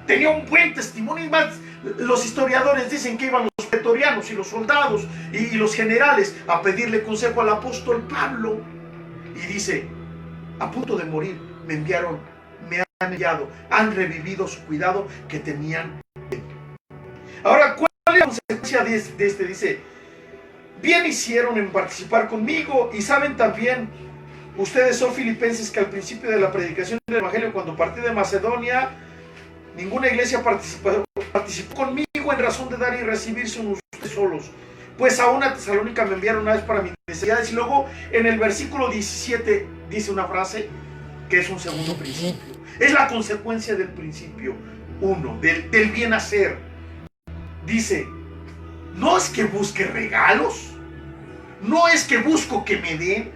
Tenía un buen testimonio, y más los historiadores dicen que iban los pretorianos y los soldados y los generales a pedirle consejo al apóstol Pablo. Y dice, a punto de morir, me han enviado, han revivido su cuidado que tenían. Ahora, ¿cuál la consecuencia de este? Dice, bien hicieron en participar conmigo, y saben también ustedes, son filipenses, que al principio de la predicación del Evangelio, cuando partí de Macedonia, ninguna iglesia participó conmigo en razón de dar y recibir, son ustedes solos. Pues a una Tesalónica me enviaron una vez para mis necesidades. Y luego en el versículo 17 dice una frase que es un segundo principio. Es la consecuencia del principio 1, del bien hacer. Dice, no es que busque regalos, no es que busco que me den.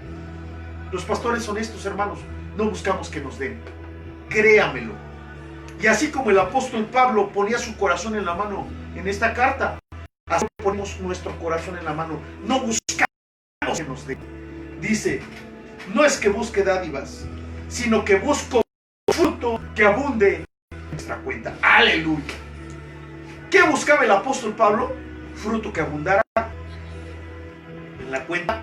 Los pastores honestos, hermanos, no buscamos que nos den, créamelo. Y así como el apóstol Pablo ponía su corazón en la mano en esta carta, así ponemos nuestro corazón en la mano, no buscamos que nos den. Dice, no es que busque dádivas, sino que busco fruto que abunde en nuestra cuenta. Aleluya. ¿Qué buscaba el apóstol Pablo? Fruto que abundara en la cuenta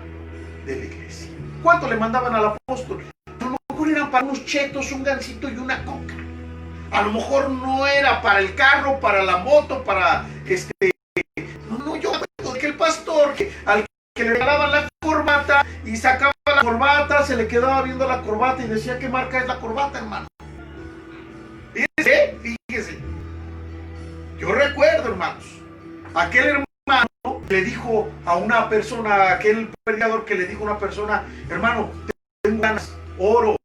de la iglesia. ¿Cuánto le mandaban al apóstol? A lo mejor eran para unos chetos, un gansito y una coca. A lo mejor no era para el carro, para la moto, para No, yo recuerdo de que el pastor, al que le regalaban la corbata y sacaba la corbata, se le quedaba viendo la corbata y decía, ¿qué marca es la corbata, hermano? Fíjese. Yo recuerdo, hermanos, aquel hermano le dijo a una persona, aquel predicador que le dijo a una persona, hermano, tengo ganas, oro,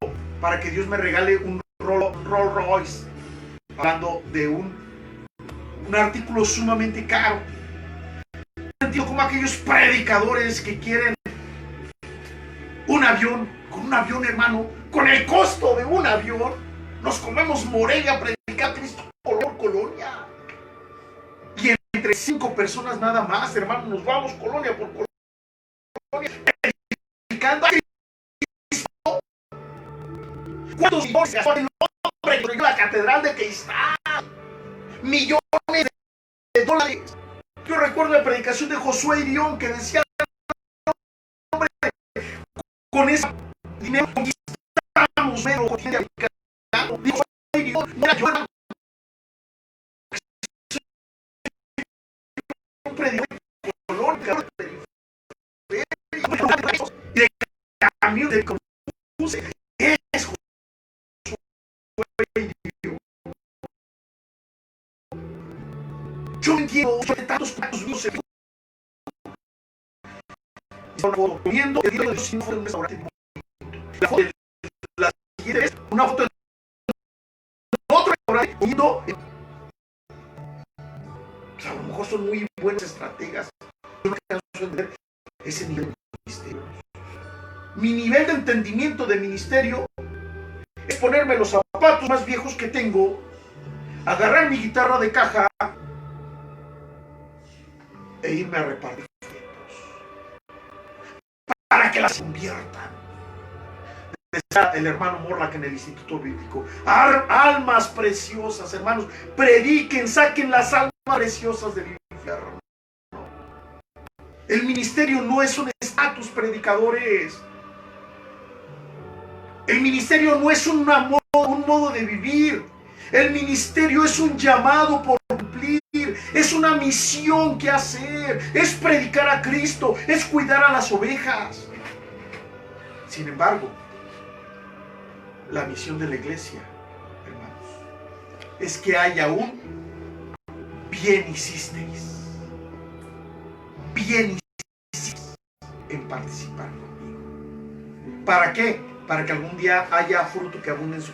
para que Dios me regale un Rolls Royce, hablando de un artículo sumamente caro. Sentido como aquellos predicadores que quieren un avión, con un avión, hermano, con el costo de un avión, nos comemos Morelia a predicar a Cristo por colonia. Y entre 5 personas nada más, hermano, nos vamos colonia por colonia, predicando a Cristo. ¿Cuántos millones gastó el hombre que construyó la catedral de Keistad? Millones de dólares. Yo recuerdo la predicación de Josué Irión que decía, hombre, con ese dinero conquistamos medio continente africano. Dijo Josué Irión, no era yo, un predicador de Colonia, y de cambio de compuse, es Josué Irión. Yo no entiendo de tantos míos se comiendo el día de Dios en un restaurante. La foto de la siguiente es una foto de otro restaurante comiendo. Pues a lo mejor son muy buenas estrategas. Yo no alcanzo a entender ese nivel de ministerio. Mi nivel de entendimiento de ministerio es ponerme los zapatos más viejos que tengo, agarrar mi guitarra de caja e irme a repartir para que las conviertan. Decía el hermano Morlack en el Instituto Bíblico, almas preciosas, hermanos, prediquen, saquen las almas preciosas del infierno. El ministerio no es un estatus, predicadores. El ministerio no es un modo de vivir. El ministerio es un llamado por cumplir, es una misión que hacer, es predicar a Cristo, es cuidar a las ovejas. Sin embargo, la misión de la iglesia, hermanos, es que haya un bien hicisteis en participar conmigo. ¿Para qué? Para que algún día haya fruto que abunde en su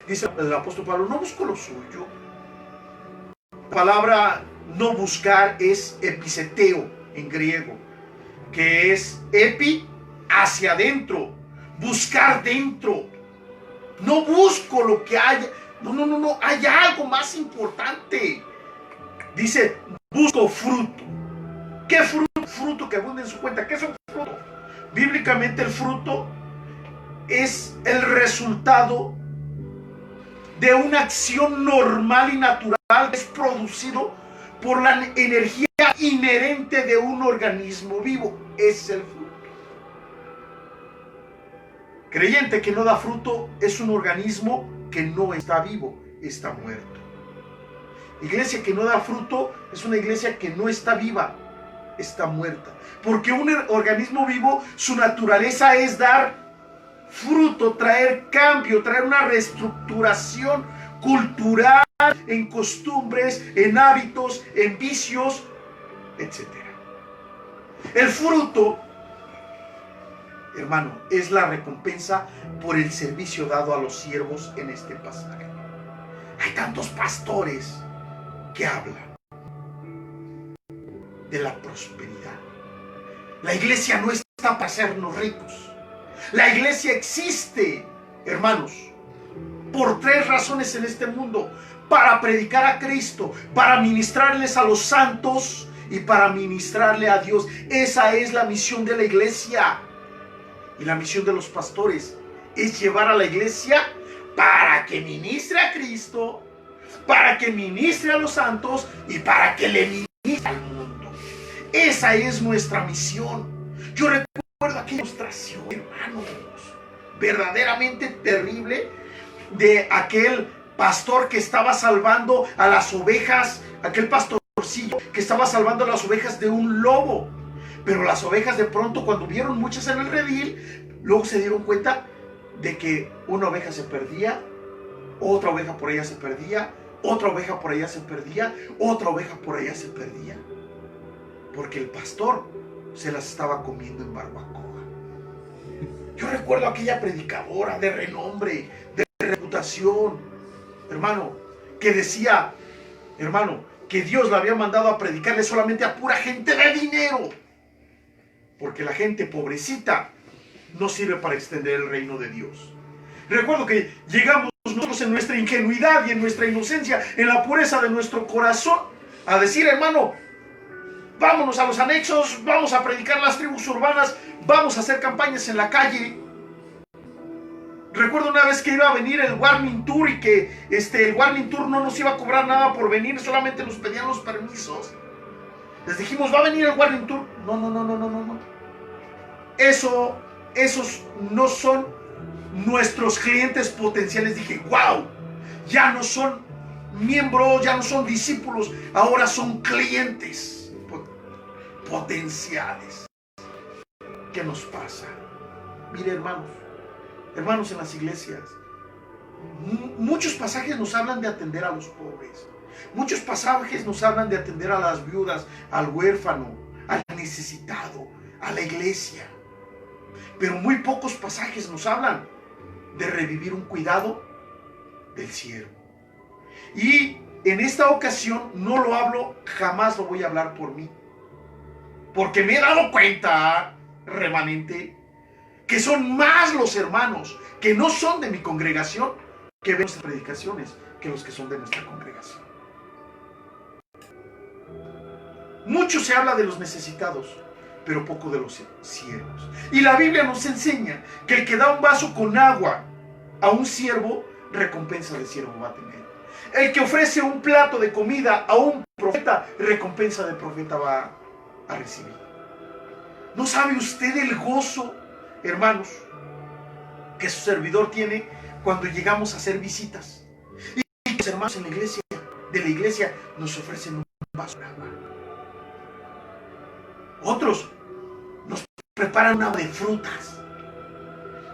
dice el apóstol Pablo, no busco lo suyo. La palabra no buscar es episeteo en griego, que es epi, hacia adentro, buscar dentro. No busco lo que haya, no, hay algo más importante. Dice, busco fruto. ¿Qué fruto? Fruto que abunde en su cuenta. ¿Qué es un fruto? Bíblicamente el fruto es el resultado de una acción normal y natural, es producido por la energía inherente de un organismo vivo. Es el fruto. Creyente que no da fruto es un organismo que no está vivo, está muerto. Iglesia que no da fruto es una iglesia que no está viva, está muerta. Porque un organismo vivo, su naturaleza es dar fruto, traer cambio, traer una reestructuración cultural en costumbres, en hábitos, en vicios, etc. El fruto, hermano, es la recompensa por el servicio dado a los siervos en este pasaje. Hay tantos pastores que hablan de la prosperidad. La iglesia no está para hacernos ricos. La iglesia existe, hermanos, por 3 razones en este mundo: para predicar a Cristo, para ministrarles a los santos y para ministrarle a Dios. Esa es la misión de la iglesia. Y la misión de los pastores es llevar a la iglesia para que ministre a Cristo, para que ministre a los santos y para que le ministre al mundo. Esa es nuestra misión. Yo recuerdo aquella ilustración, hermanos, verdaderamente terrible, de aquel pastor que estaba salvando a las ovejas, aquel pastorcillo que estaba salvando a las ovejas de un lobo. Pero las ovejas, de pronto, cuando vieron muchas en el redil, luego se dieron cuenta de que una oveja se perdía, otra oveja por allá se perdía, otra oveja por allá se perdía, otra oveja por allá se perdía, porque el pastor se las estaba comiendo en barbacoa. Yo recuerdo aquella predicadora de renombre, de reputación, hermano, que decía, hermano, que Dios la había mandado a predicarle solamente a pura gente de dinero, porque la gente pobrecita no sirve para extender el reino de Dios. Recuerdo que llegamos nosotros en nuestra ingenuidad y en nuestra inocencia, en la pureza de nuestro corazón, a decir, hermano, vámonos a los anexos, vamos a predicar las tribus urbanas, vamos a hacer campañas en la calle. Recuerdo una vez que iba a venir el Warning Tour y que el Warning Tour no nos iba a cobrar nada por venir, solamente nos pedían los permisos. Les dijimos, ¿va a venir el Warning Tour? No. Esos no son nuestros clientes potenciales. Dije, wow, ya no son miembros, ya no son discípulos, ahora son clientes potenciales. ¿Qué nos pasa? Mire, hermanos en las iglesias, muchos pasajes nos hablan de atender a los pobres. Muchos pasajes nos hablan de atender a las viudas, al huérfano, al necesitado, a la iglesia. Pero muy pocos pasajes nos hablan de revivir un cuidado del siervo. Y en esta ocasión no lo hablo, jamás lo voy a hablar por mí. Porque me he dado cuenta, remanente, que son más los hermanos que no son de mi congregación que ven nuestras predicaciones que los que son de nuestra congregación. Mucho se habla de los necesitados, pero poco de los siervos. Y la Biblia nos enseña que el que da un vaso con agua a un siervo, recompensa de siervo va a tener. El que ofrece un plato de comida a un profeta, recompensa de profeta va a recibir. ¿No sabe usted el gozo, hermanos, que su servidor tiene cuando llegamos a hacer visitas? Y los hermanos en la iglesia, de la iglesia, nos ofrecen un vaso de agua. Otros nos preparan una de frutas.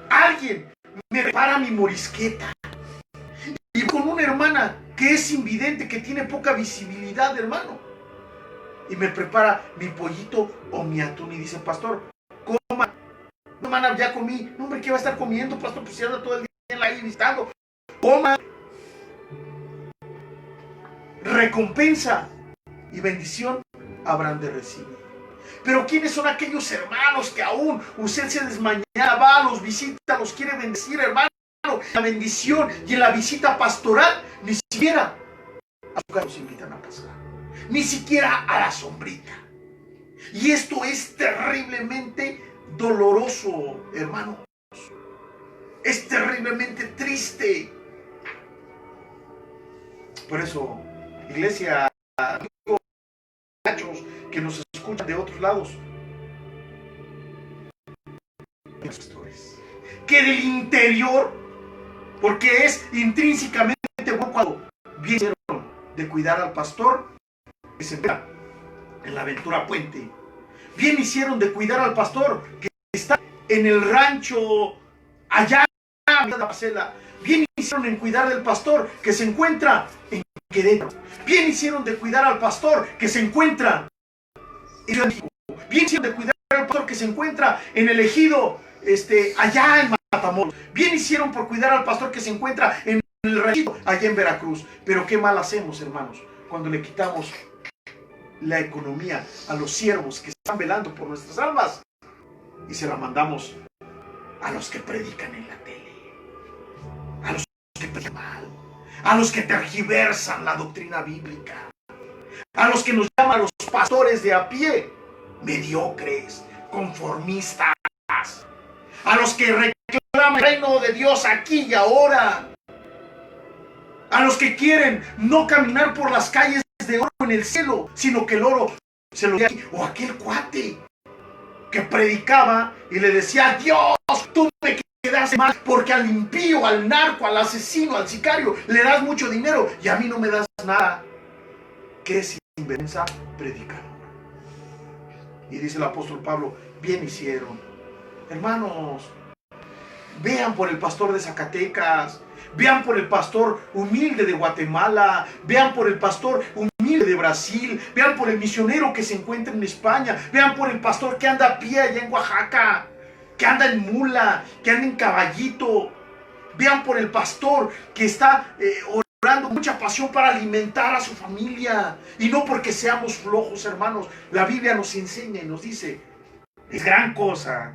Alguien me prepara mi morisqueta. Y con una hermana que es invidente, que tiene poca visibilidad, hermano, y me prepara mi pollito o mi atún y dice, pastor, coma. No, hermana, ya comí. No, hombre, ¿qué va a estar comiendo, pastor? Pues si anda todo el día en la visitando. Coma. Recompensa y bendición habrán de recibir. Pero ¿quiénes son aquellos hermanos que aún usted se desmañana, va, los visita, los quiere bendecir, hermano? La bendición y en la visita pastoral ni siquiera a su casa los invitan a pasar, ni siquiera a la sombrita. Y esto es terriblemente doloroso, hermanos. Es terriblemente triste. Por eso, iglesia, amigos, muchachos que nos escuchan de otros lados, que del interior, porque es intrínsecamente bueno cuando bien de cuidar al pastor que se encuentra en la Aventura Puente. Bien hicieron de cuidar al pastor que está en el rancho allá en la parcela. Bien hicieron en cuidar del pastor que se encuentra en Querétaro. Bien hicieron de cuidar al pastor que se encuentra en México. Bien hicieron de cuidar al pastor que se encuentra en el ejido allá en Matamoros. Bien hicieron por cuidar al pastor que se encuentra en el rancho allá en Veracruz. Pero qué mal hacemos, hermanos, cuando le quitamos la economía a los siervos que están velando por nuestras almas y se la mandamos a los que predican en la tele, a los que predican mal, a los que tergiversan la doctrina bíblica, a los que nos llaman los pastores de a pie, mediocres, conformistas, a los que reclaman el reino de Dios aquí y ahora, a los que quieren no caminar por las calles de oro en el cielo, sino que el oro se lo dio aquí. O aquel cuate que predicaba y le decía: Dios, tú me quedaste mal porque al impío, al narco, al asesino, al sicario le das mucho dinero y a mí no me das nada. Qué sinvergüenza predicador. Y dice el apóstol Pablo: bien hicieron. Hermanos, vean por el pastor de Zacatecas, vean por el pastor humilde de Guatemala, vean por el pastor humilde de Brasil, vean por el misionero que se encuentra en España, vean por el pastor que anda a pie allá en Oaxaca, que anda en mula, que anda en caballito, vean por el pastor que está orando mucha pasión para alimentar a su familia, y no porque seamos flojos, hermanos. La Biblia nos enseña y nos dice: es gran cosa,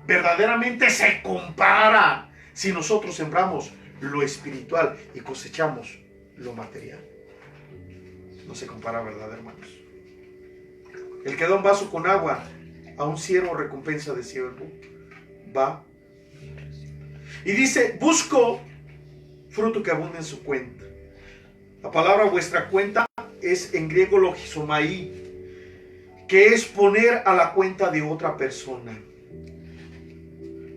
verdaderamente se compara si nosotros sembramos lo espiritual y cosechamos lo material. No se compara, ¿verdad, hermanos? El que da un vaso con agua a un siervo recompensa de siervo va. Y dice: busco fruto que abunde en su cuenta. La palabra vuestra cuenta es en griego logisomai, que es poner a la cuenta de otra persona.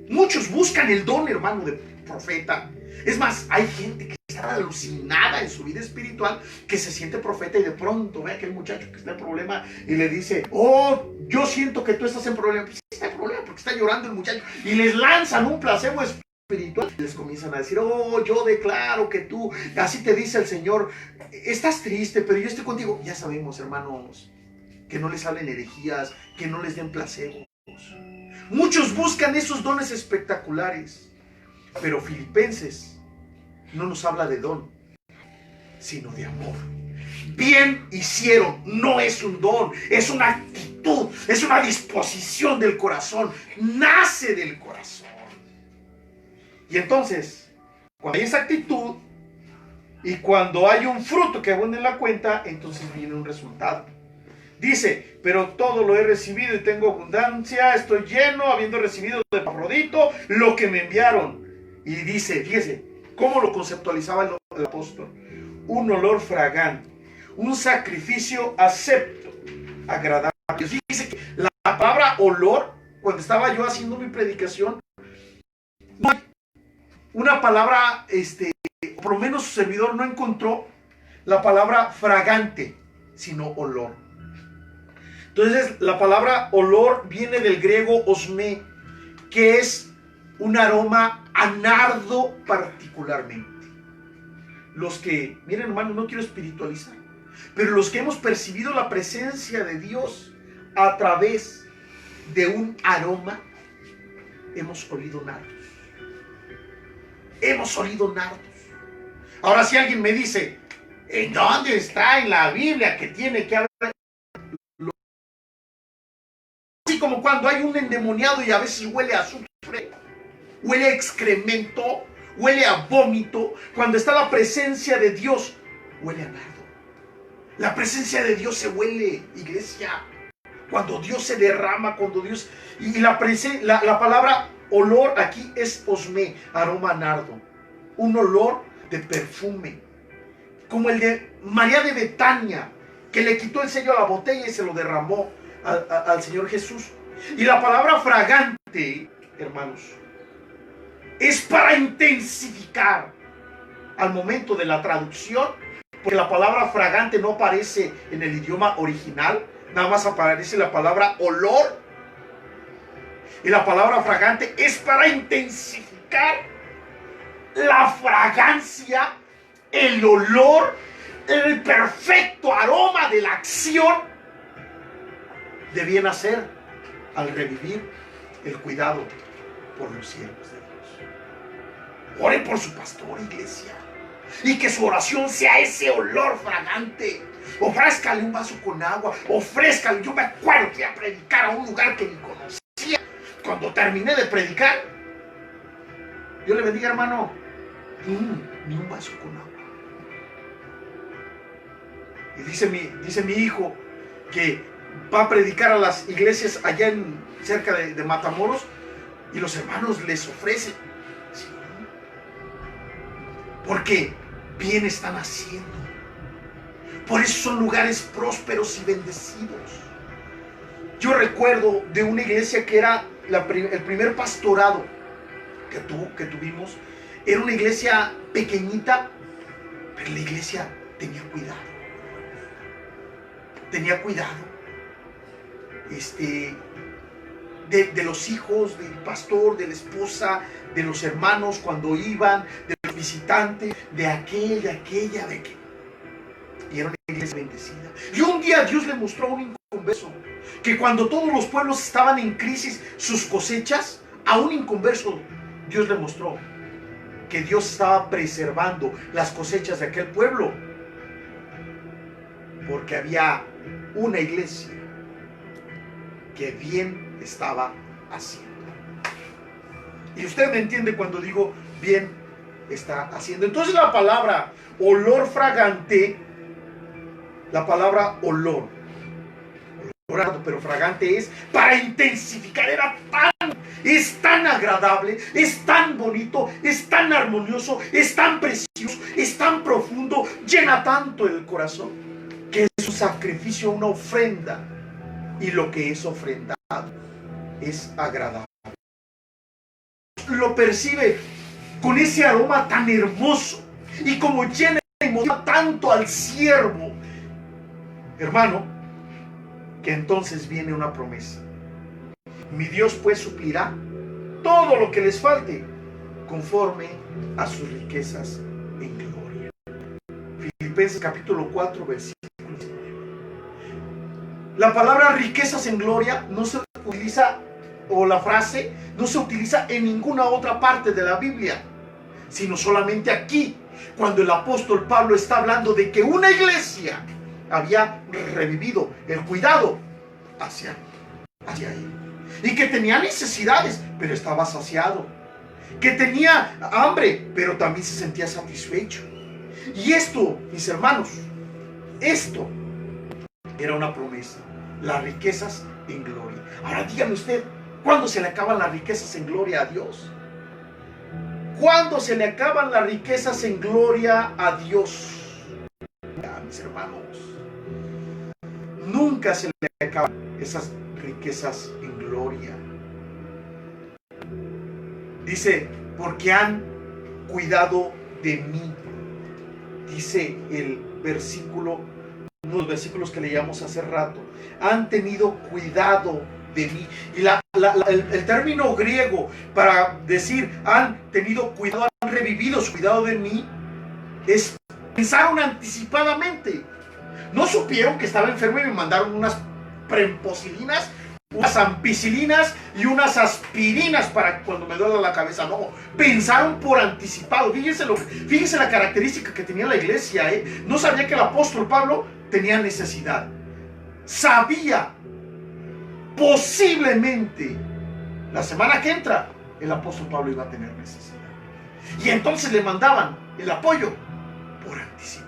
Muchos buscan el don, hermano, de profeta. Es más, hay gente que está alucinada en su vida espiritual, que se siente profeta y de pronto ve a aquel muchacho que está en problema y le dice: oh, yo siento que tú estás en problema. Pues sí está en problema porque está llorando el muchacho, y les lanzan un placebo espiritual y les comienzan a decir: oh, yo declaro que tú, así te dice el Señor, estás triste, pero yo estoy contigo. Ya sabemos, hermanos, que no les hablen herejías, que no les den placebos. Muchos buscan esos dones espectaculares, pero Filipenses no nos habla de don, sino de amor. Bien hicieron, no es un don, es una actitud, es una disposición del corazón, nace del corazón. Y entonces, cuando hay esa actitud y cuando hay un fruto que abunda en la cuenta, entonces viene un resultado. Dice: pero todo lo he recibido y tengo abundancia, estoy lleno, habiendo recibido de Epafrodito lo que me enviaron. Y dice, fíjese, ¿cómo lo conceptualizaba el apóstol? Un olor fragante, un sacrificio acepto, agradable. Dice que la palabra olor, cuando estaba yo haciendo mi predicación, no hay una palabra, por lo menos su servidor no encontró la palabra fragante, sino olor. Entonces, la palabra olor viene del griego osme, que es un aroma a nardo particularmente. Los que, miren, hermanos, no quiero espiritualizar, pero los que hemos percibido la presencia de Dios a través de un aroma, hemos olido nardos. Hemos olido nardos. Ahora, si alguien me dice: ¿en dónde está en la Biblia que tiene que haber? Así como cuando hay un endemoniado y a veces huele a azufre, huele a excremento, huele a vómito. Cuando está la presencia de Dios, huele a nardo. La presencia de Dios se huele, iglesia. Cuando Dios se derrama, cuando Dios... Y la palabra olor aquí es osme, aroma a nardo. Un olor de perfume, como el de María de Betania, que le quitó el sello a la botella y se lo derramó al Señor Jesús. Y la palabra fragante, hermanos, es para intensificar. Al momento de la traducción, porque la palabra fragante no aparece en el idioma original, nada más aparece la palabra olor. Y la palabra fragante es para intensificar la fragancia, el olor, el perfecto aroma de la acción de bien hacer al revivir el cuidado por los siervos de Dios. Ore por su pastor, iglesia, y que su oración sea ese olor fragante. Ofrézcale un vaso con agua, ofrézcale. Yo me acuerdo que iba a predicar a un lugar que ni conocía. Cuando terminé de predicar, Dios le bendiga, hermano, ni un vaso con agua. Y dice mi hijo que va a predicar a las iglesias allá cerca de Matamoros, y los hermanos les ofrecen. Sí, porque bien están haciendo. Por eso son lugares prósperos y bendecidos. Yo recuerdo de una iglesia que era el primer pastorado que tuvimos. Era una iglesia pequeñita, pero la iglesia tenía cuidado. Tenía cuidado de los hijos, del pastor, de la esposa, de los hermanos cuando iban, de los visitantes, de aquella, de que. Y era una iglesia bendecida. Y un día Dios le mostró a un inconverso que cuando todos los pueblos estaban en crisis, sus cosechas, a un inconverso Dios le mostró que Dios estaba preservando las cosechas de aquel pueblo, porque había una iglesia que bien estaba haciendo. Y usted me entiende cuando digo bien está haciendo. Entonces la palabra olor fragante, la palabra olor, pero fragante es para intensificar. Es tan agradable, es tan bonito, es tan armonioso, es tan precioso, es tan profundo, llena tanto el corazón, que es un sacrificio, una ofrenda, y lo que es ofrendado es agradable. Lo percibe con ese aroma tan hermoso, y como llena y motiva tanto al siervo, hermano, que entonces viene una promesa. Mi Dios pues suplirá todo lo que les falte conforme a sus riquezas en gloria. Filipenses capítulo 4 versículo 19. La palabra riquezas en gloria no se utiliza, o la frase no se utiliza en ninguna otra parte de la Biblia, sino solamente aquí, cuando el apóstol Pablo está hablando de que una iglesia había revivido el cuidado hacia él, y que tenía necesidades, pero estaba saciado, que tenía hambre, pero también se sentía satisfecho. Y esto, mis hermanos, esto era una promesa, las riquezas en gloria. Ahora dígame usted, ¿cuándo se le acaban las riquezas en gloria a Dios? ¿Cuándo se le acaban las riquezas en gloria a Dios? Mis hermanos, nunca se le acaban esas riquezas en gloria. Dice, porque han cuidado de mí. Dice el versículo, uno de los versículos que leíamos hace rato, han tenido cuidado de mí. Y el término griego para decir han tenido cuidado, han revivido su cuidado de mí, es pensaron anticipadamente. No supieron que estaba enfermo y me mandaron unas premposilinas, unas ampicilinas y unas aspirinas para cuando me duele la cabeza. No, pensaron por anticipado. Fíjense la característica que tenía la iglesia, No sabía que el apóstol Pablo tenía necesidad. Sabía, posiblemente la semana que entra el apóstol Pablo iba a tener necesidad, y entonces le mandaban el apoyo por anticipado.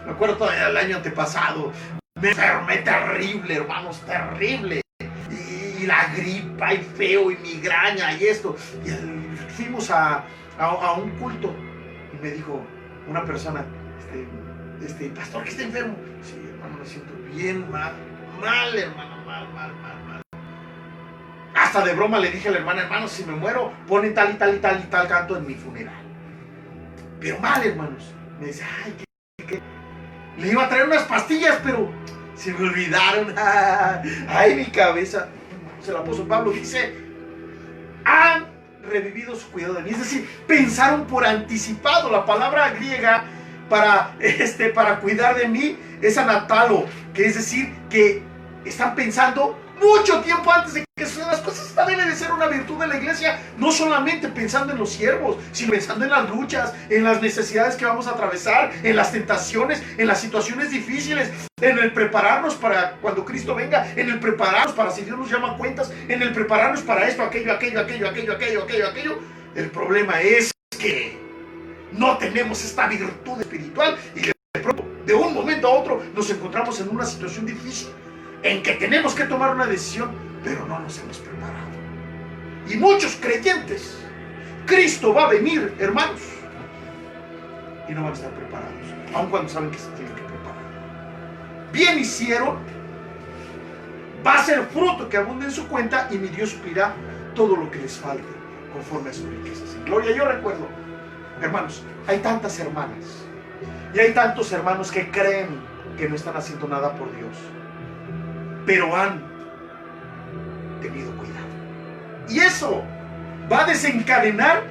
Me acuerdo todavía el año antepasado, me enfermé terrible, hermanos, terrible, y la gripa y feo y migraña y esto, y fuimos a un culto y me dijo una persona, pastor, que está enfermo. Sí, hermano, me siento bien mal, hermano, mal. Hasta de broma le dije a la hermana, hermano, si me muero, ponen tal y tal canto en mi funeral. Pero mal, hermanos. Me dice, ay, Le iba a traer unas pastillas, pero se me olvidaron. Ay, mi cabeza. El apóstol Pablo dice: han revivido su cuidado de mí. Es decir, pensaron por anticipado. La palabra griega para cuidar de mí es anatalo, que es decir, que están pensando mucho tiempo antes de que sucedan las cosas. Esta debe de ser una virtud de la iglesia, no solamente pensando en los siervos, sino pensando en las luchas, en las necesidades que vamos a atravesar, en las tentaciones, en las situaciones difíciles, en el prepararnos para cuando Cristo venga, en el prepararnos para si Dios nos llama a cuentas, en el prepararnos para esto, aquello. El problema es que no tenemos esta virtud espiritual y de pronto, de un momento a otro, nos encontramos en una situación difícil en que tenemos que tomar una decisión, pero no nos hemos preparado. Y muchos creyentes, Cristo va a venir, hermanos, y no van a estar preparados, aun cuando saben que se tienen que preparar. Bien hicieron, va a ser fruto que abunde en su cuenta, y mi Dios suplirá todo lo que les falte conforme a sus riquezas en gloria. Yo recuerdo, hermanos, hay tantas hermanas y hay tantos hermanos que creen que no están haciendo nada por Dios, pero han tenido cuidado. Y eso va a desencadenar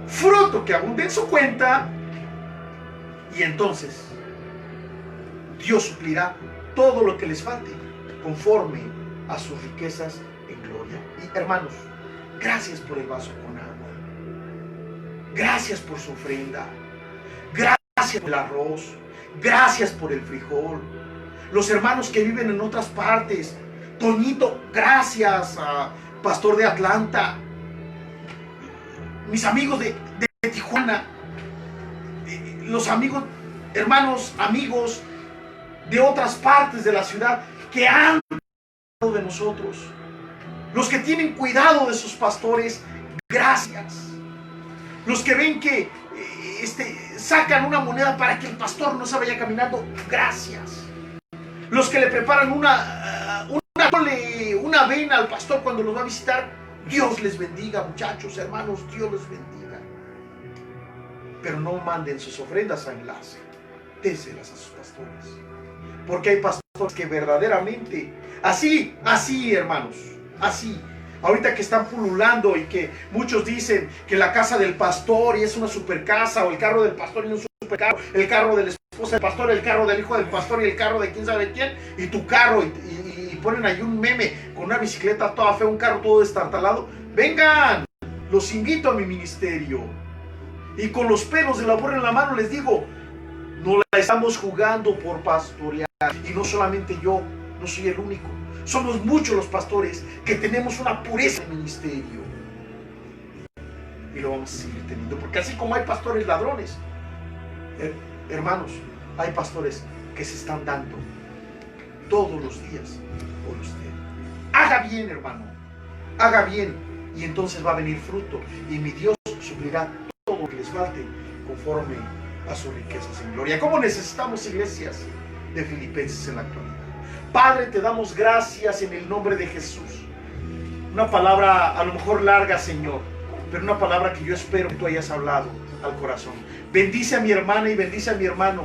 fruto que abunde en su cuenta, y entonces Dios suplirá todo lo que les falte conforme a sus riquezas en gloria. Y hermanos, gracias por el vaso con agua. Gracias por su ofrenda. Gracias por el arroz. Gracias por el frijol. Los hermanos que viven en otras partes. Toñito, gracias. Pastor de Atlanta. Mis amigos de Tijuana. Los amigos, hermanos, amigos de otras partes de la ciudad que han cuidado de nosotros. Los que tienen cuidado de sus pastores, gracias. Los que ven que sacan una moneda para que el pastor no se vaya caminando, gracias. Los que le preparan una avena al pastor cuando los va a visitar, Dios les bendiga, muchachos, hermanos, Dios les bendiga. Pero no manden sus ofrendas a enlace, déselas a sus pastores, porque hay pastores que verdaderamente, así, hermanos, así, ahorita que están pululando y que muchos dicen que la casa del pastor y es una super casa, o el carro del pastor y un super carro, el carro de la esposa del pastor, el carro del hijo del pastor y el carro de quién sabe quién, y tu carro, y ponen ahí un meme con una bicicleta toda fea, un carro todo destartalado. Vengan, los invito a mi ministerio, y con los pelos de la burra en la mano les digo, no la estamos jugando por pastorear. Y no solamente yo, no soy el único. Somos muchos los pastores que tenemos una pureza en el ministerio. Y lo vamos a seguir teniendo. Porque así como hay pastores ladrones, hermanos, hay pastores que se están dando todos los días por usted. Haga bien, hermano. Haga bien. Y entonces va a venir fruto. Y mi Dios suplirá todo lo que les falte conforme a sus riquezas en gloria. ¿Cómo necesitamos iglesias de Filipenses en la actualidad? Padre, te damos gracias en el nombre de Jesús. Una palabra a lo mejor larga, Señor, pero una palabra que yo espero que tú hayas hablado al corazón. Bendice a mi hermana y bendice a mi hermano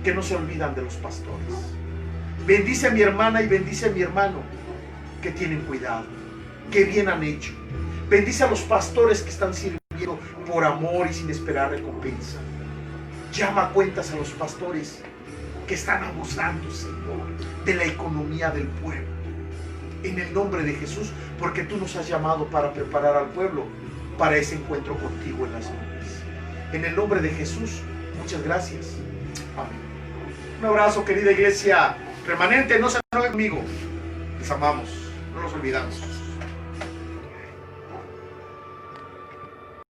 que no se olvidan de los pastores. Bendice a mi hermana y bendice a mi hermano que tienen cuidado, que bien han hecho. Bendice a los pastores que están sirviendo por amor y sin esperar recompensa. Llama a cuentas a los pastores que están abusando, Señor, de la economía del pueblo. En el nombre de Jesús, porque tú nos has llamado para preparar al pueblo para ese encuentro contigo en las nubes. En el nombre de Jesús, muchas gracias. Amén. Un abrazo, querida iglesia remanente. No se enojen conmigo. Les amamos. No nos olvidamos.